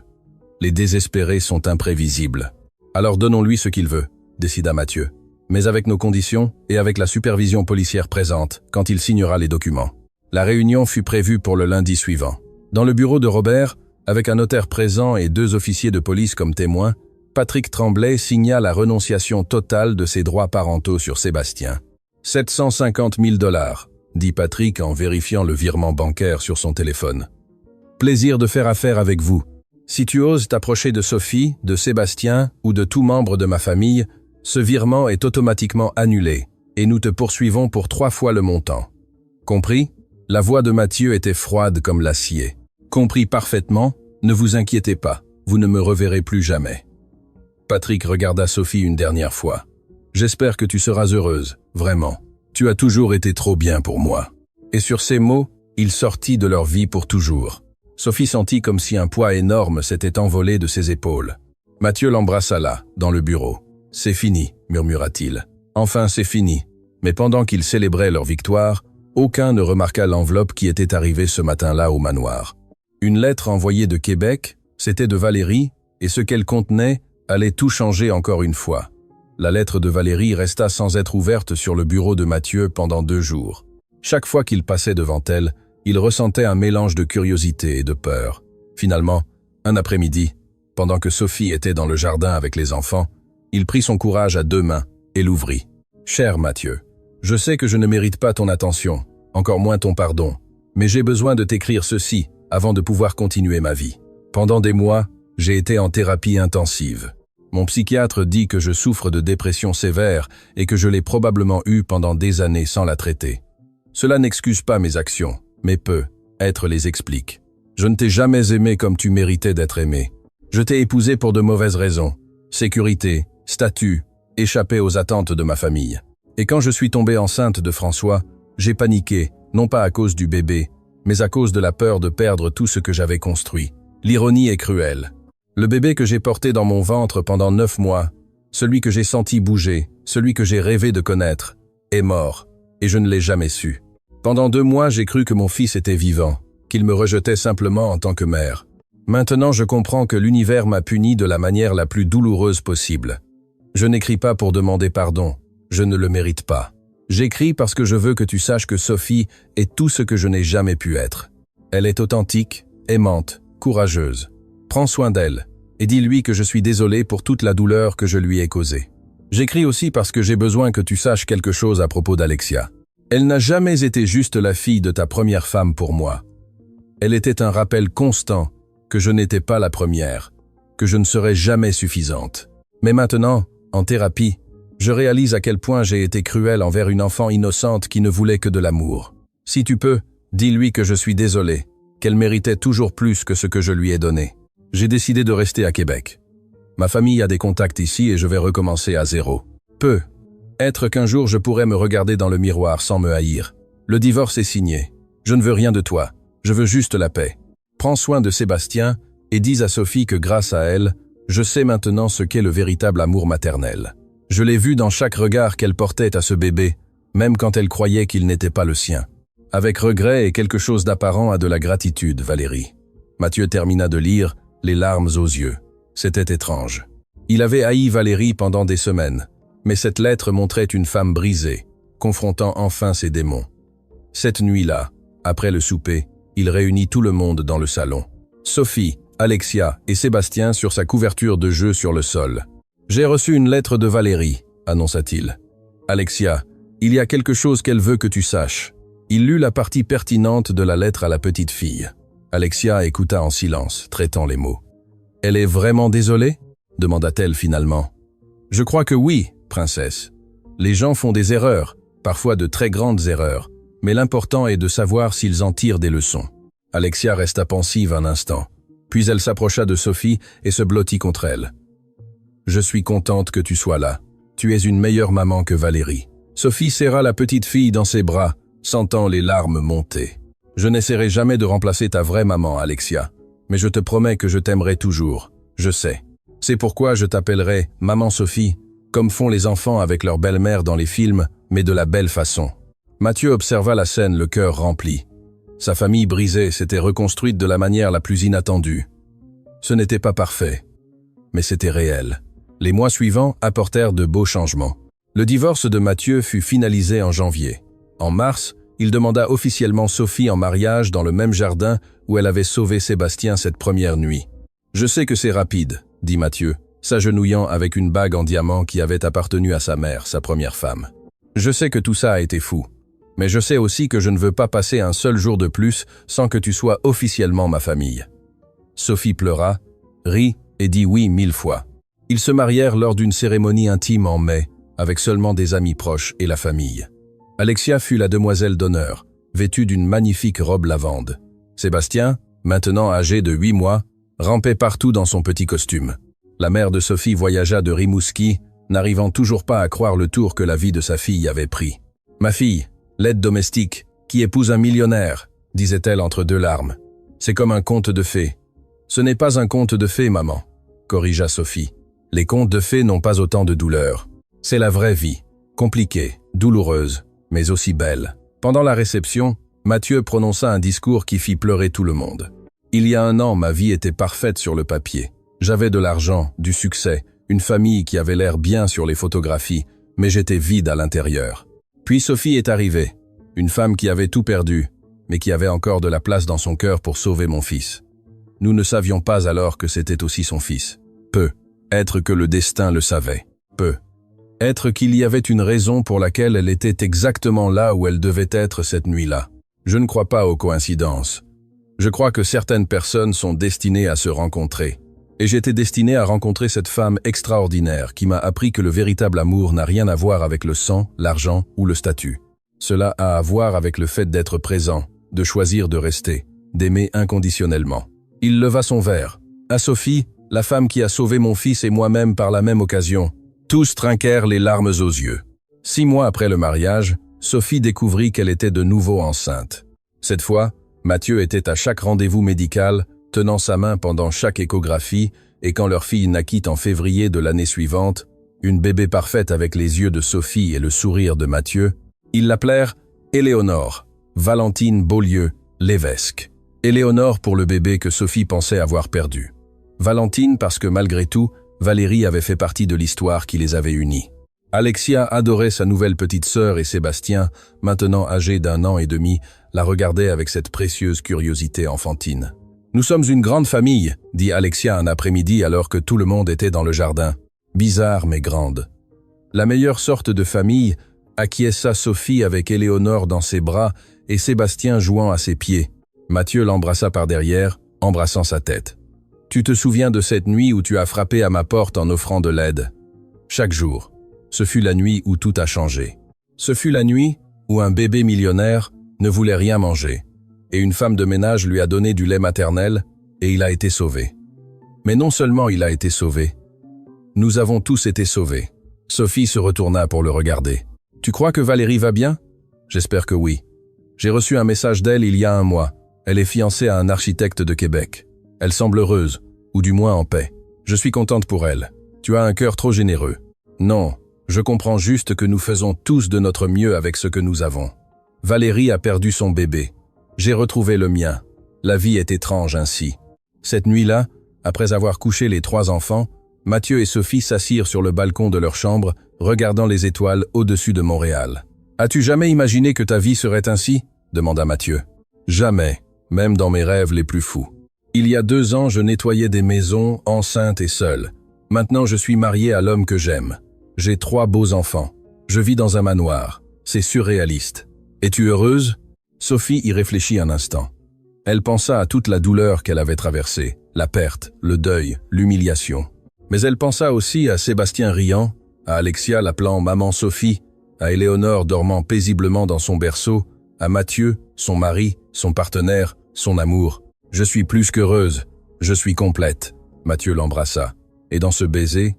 Speaker 1: Les désespérés sont imprévisibles. Alors donnons-lui ce qu'il veut, décida Mathieu. Mais avec nos conditions et avec la supervision policière présente quand il signera les documents. La réunion fut prévue pour le lundi suivant. Dans le bureau de Robert, avec un notaire présent et 2 officiers de police comme témoins, Patrick Tremblay signa la renonciation totale de ses droits parentaux sur Sébastien. 750 000 $, dit Patrick en vérifiant le virement bancaire sur son téléphone. Plaisir de faire affaire avec vous. Si tu oses t'approcher de Sophie, de Sébastien ou de tout membre de ma famille, ce virement est automatiquement annulé et nous te poursuivons pour 3 fois le montant. Compris ? La voix de Mathieu était froide comme l'acier. Compris parfaitement, ne vous inquiétez pas, vous ne me reverrez plus jamais. Patrick regarda Sophie une dernière fois. J'espère que tu seras heureuse, vraiment. Tu as toujours été trop bien pour moi. Et sur ces mots, il sortit de leur vie pour toujours. Sophie sentit comme si un poids énorme s'était envolé de ses épaules. Mathieu l'embrassa là, dans le bureau. « C'est fini », murmura-t-il. « Enfin, c'est fini. » Mais pendant qu'ils célébraient leur victoire, aucun ne remarqua l'enveloppe qui était arrivée ce matin-là au manoir. Une lettre envoyée de Québec, c'était de Valérie, et ce qu'elle contenait allait tout changer encore une fois. La lettre de Valérie resta sans être ouverte sur le bureau de Mathieu pendant 2 jours. Chaque fois qu'il passait devant elle, il ressentait un mélange de curiosité et de peur. Finalement, un après-midi, pendant que Sophie était dans le jardin avec les enfants, il prit son courage à 2 mains et l'ouvrit. « Cher Mathieu, je sais que je ne mérite pas ton attention, encore moins ton pardon, mais j'ai besoin de t'écrire ceci avant de pouvoir continuer ma vie. Pendant des mois, j'ai été en thérapie intensive. Mon psychiatre dit que je souffre de dépression sévère et que je l'ai probablement eue pendant des années sans la traiter. Cela n'excuse pas mes actions, mais peut être les explique. Je ne t'ai jamais aimé comme tu méritais d'être aimé. Je t'ai épousé pour de mauvaises raisons. Sécurité, statut, échapper aux attentes de ma famille. Et quand je suis tombée enceinte de François, j'ai paniqué, non pas à cause du bébé, mais à cause de la peur de perdre tout ce que j'avais construit. L'ironie est cruelle. Le bébé que j'ai porté dans mon ventre pendant 9 mois, celui que j'ai senti bouger, celui que j'ai rêvé de connaître, est mort, et je ne l'ai jamais su. Pendant 2 mois, j'ai cru que mon fils était vivant, qu'il me rejetait simplement en tant que mère. Maintenant, je comprends que l'univers m'a puni de la manière la plus douloureuse possible. Je n'écris pas pour demander pardon, je ne le mérite pas. J'écris parce que je veux que tu saches que Sophie est tout ce que je n'ai jamais pu être. Elle est authentique, aimante, courageuse. Prends soin d'elle, et dis-lui que je suis désolé pour toute la douleur que je lui ai causée. J'écris aussi parce que j'ai besoin que tu saches quelque chose à propos d'Alexia. Elle n'a jamais été juste la fille de ta première femme pour moi. Elle était un rappel constant que je n'étais pas la première, que je ne serais jamais suffisante. Mais maintenant, en thérapie, je réalise à quel point j'ai été cruel envers une enfant innocente qui ne voulait que de l'amour. Si tu peux, dis-lui que je suis désolé, qu'elle méritait toujours plus que ce que je lui ai donné. J'ai décidé de rester à Québec. Ma famille a des contacts ici et je vais recommencer à zéro. Être qu'un jour je pourrais me regarder dans le miroir sans me haïr. Le divorce est signé. Je ne veux rien de toi. Je veux juste la paix. Prends soin de Sébastien et dis à Sophie que grâce à elle, je sais maintenant ce qu'est le véritable amour maternel. Je l'ai vu dans chaque regard qu'elle portait à ce bébé, même quand elle croyait qu'il n'était pas le sien. Avec regret et quelque chose d'apparent à de la gratitude, Valérie. Mathieu termina de lire, les larmes aux yeux. C'était étrange. Il avait haï Valérie pendant des semaines, mais cette lettre montrait une femme brisée, confrontant enfin ses démons. Cette nuit-là, après le souper, il réunit tout le monde dans le salon. Sophie, Alexia et Sébastien sur sa couverture de jeu sur le sol. « J'ai reçu une lettre de Valérie », annonça-t-il. « Alexia, il y a quelque chose qu'elle veut que tu saches. » Il lut la partie pertinente de la lettre à la petite fille. Alexia écouta en silence, traitant les mots. « Elle est vraiment désolée ?» demanda-t-elle finalement. « Je crois que oui, princesse. Les gens font des erreurs, parfois de très grandes erreurs, mais l'important est de savoir s'ils en tirent des leçons. » Alexia resta pensive un instant, puis elle s'approcha de Sophie et se blottit contre elle. « Je suis contente que tu sois là. Tu es une meilleure maman que Valérie. » Sophie serra la petite fille dans ses bras, sentant les larmes monter. « Je n'essaierai jamais de remplacer ta vraie maman, Alexia, mais je te promets que je t'aimerai toujours. Je sais. C'est pourquoi je t'appellerai Maman Sophie, comme font les enfants avec leur belle-mère dans les films, mais de la belle façon. » Mathieu observa la scène, le cœur rempli. Sa famille brisée s'était reconstruite de la manière la plus inattendue. Ce n'était pas parfait, mais c'était réel. Les mois suivants apportèrent de beaux changements. Le divorce de Mathieu fut finalisé en janvier. En mars, il demanda officiellement Sophie en mariage dans le même jardin où elle avait sauvé Sébastien cette première nuit. « Je sais que c'est rapide », dit Mathieu, s'agenouillant avec une bague en diamant qui avait appartenu à sa mère, sa première femme. « Je sais que tout ça a été fou. Mais je sais aussi que je ne veux pas passer un seul jour de plus sans que tu sois officiellement ma famille. » Sophie pleura, rit et dit oui 1000 fois. Ils se marièrent lors d'une cérémonie intime en mai, avec seulement des amis proches et la famille. Alexia fut la demoiselle d'honneur, vêtue d'une magnifique robe lavande. Sébastien, maintenant âgé de 8 mois, rampait partout dans son petit costume. La mère de Sophie voyagea de Rimouski, n'arrivant toujours pas à croire le tour que la vie de sa fille avait pris. « Ma fille, l'aide domestique, qui épouse un millionnaire, disait-elle entre deux larmes. C'est comme un conte de fées. Ce n'est pas un conte de fées, maman, corrigea Sophie. Les contes de fées n'ont pas autant de douleur. C'est la vraie vie, compliquée, douloureuse, mais aussi belle. Pendant la réception, Mathieu prononça un discours qui fit pleurer tout le monde. Il y a 1 an, ma vie était parfaite sur le papier. J'avais de l'argent, du succès, une famille qui avait l'air bien sur les photographies, mais j'étais vide à l'intérieur. Puis Sophie est arrivée, une femme qui avait tout perdu, mais qui avait encore de la place dans son cœur pour sauver mon fils. Nous ne savions pas alors que c'était aussi son fils. Être que le destin le savait. Être qu'il y avait une raison pour laquelle elle était exactement là où elle devait être cette nuit-là. Je ne crois pas aux coïncidences. Je crois que certaines personnes sont destinées à se rencontrer. Et j'étais destiné à rencontrer cette femme extraordinaire qui m'a appris que le véritable amour n'a rien à voir avec le sang, l'argent ou le statut. Cela a à voir avec le fait d'être présent, de choisir de rester, d'aimer inconditionnellement. Il leva son verre. À Sophie, la femme qui a sauvé mon fils et moi-même par la même occasion. Tous trinquèrent les larmes aux yeux. 6 mois après le mariage, Sophie découvrit qu'elle était de nouveau enceinte. Cette fois, Mathieu était à chaque rendez-vous médical, tenant sa main pendant chaque échographie, et quand leur fille naquit en février de l'année suivante, une bébé parfaite avec les yeux de Sophie et le sourire de Mathieu, ils l'appelèrent Éléonore, Valentine Beaulieu, l'évêque. Éléonore pour le bébé que Sophie pensait avoir perdu. Valentine parce que malgré tout, Valérie avait fait partie de l'histoire qui les avait unis. Alexia adorait sa nouvelle petite sœur et Sébastien, maintenant âgé d'1 an et demi, la regardait avec cette précieuse curiosité enfantine. « Nous sommes une grande famille », dit Alexia un après-midi alors que tout le monde était dans le jardin. Bizarre mais grande. La meilleure sorte de famille, acquiesça Sophie avec Éléonore dans ses bras et Sébastien jouant à ses pieds. Mathieu l'embrassa par derrière, embrassant sa tête. « Tu te souviens de cette nuit où tu as frappé à ma porte en offrant de l'aide? Chaque jour. Ce fut la nuit où tout a changé. Ce fut la nuit où un bébé millionnaire ne voulait rien manger, et une femme de ménage lui a donné du lait maternel, et il a été sauvé. Mais non seulement il a été sauvé, nous avons tous été sauvés. » Sophie se retourna pour le regarder. « Tu crois que Valérie va bien? J'espère que oui. J'ai reçu un message d'elle il y a un mois. Elle est fiancée à un architecte de Québec. Elle semble heureuse, ou du moins en paix. Je suis contente pour elle. Tu as un cœur trop généreux. Non, je comprends juste que nous faisons tous de notre mieux avec ce que nous avons. Valérie a perdu son bébé. J'ai retrouvé le mien. La vie est étrange ainsi. » Cette nuit-là, après avoir couché les 3 enfants, Mathieu et Sophie s'assirent sur le balcon de leur chambre, regardant les étoiles au-dessus de Montréal. « As-tu jamais imaginé que ta vie serait ainsi ?» demanda Mathieu. « Jamais, même dans mes rêves les plus fous. Il y a 2 ans, je nettoyais des maisons, enceinte et seule. Maintenant, je suis marié à l'homme que j'aime. J'ai 3 beaux enfants. Je vis dans un manoir. C'est surréaliste. Es-tu heureuse ?» Sophie y réfléchit un instant. Elle pensa à toute la douleur qu'elle avait traversée, la perte, le deuil, l'humiliation. Mais elle pensa aussi à Sébastien riant, à Alexia l'appelant « Maman Sophie », à Éléonore dormant paisiblement dans son berceau, à Mathieu, son mari, son partenaire, son amour. « Je suis plus qu'heureuse, je suis complète », Mathieu l'embrassa. Et dans ce baiser,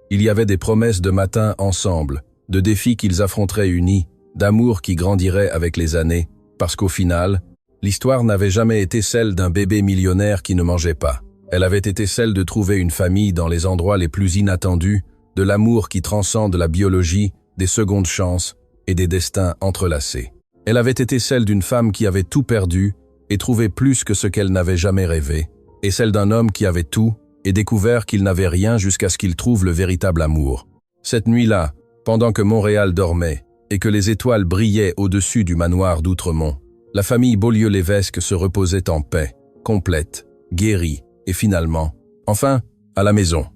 Speaker 1: il y avait des promesses de matin ensemble, de défis qu'ils affronteraient unis, d'amour qui grandirait avec les années, parce qu'au final, l'histoire n'avait jamais été celle d'un bébé millionnaire qui ne mangeait pas. Elle avait été celle de trouver une famille dans les endroits les plus inattendus, de l'amour qui transcende la biologie, des secondes chances et des destins entrelacés. Elle avait été celle d'une femme qui avait tout perdu et trouvé plus que ce qu'elle n'avait jamais rêvé, et celle d'un homme qui avait tout et découvert qu'il n'avait rien jusqu'à ce qu'il trouve le véritable amour. Cette nuit-là, pendant que Montréal dormait et que les étoiles brillaient au-dessus du manoir d'Outremont, la famille Beaulieu-Lévesque se reposait en paix, complète, guérie, et finalement, enfin, à la maison.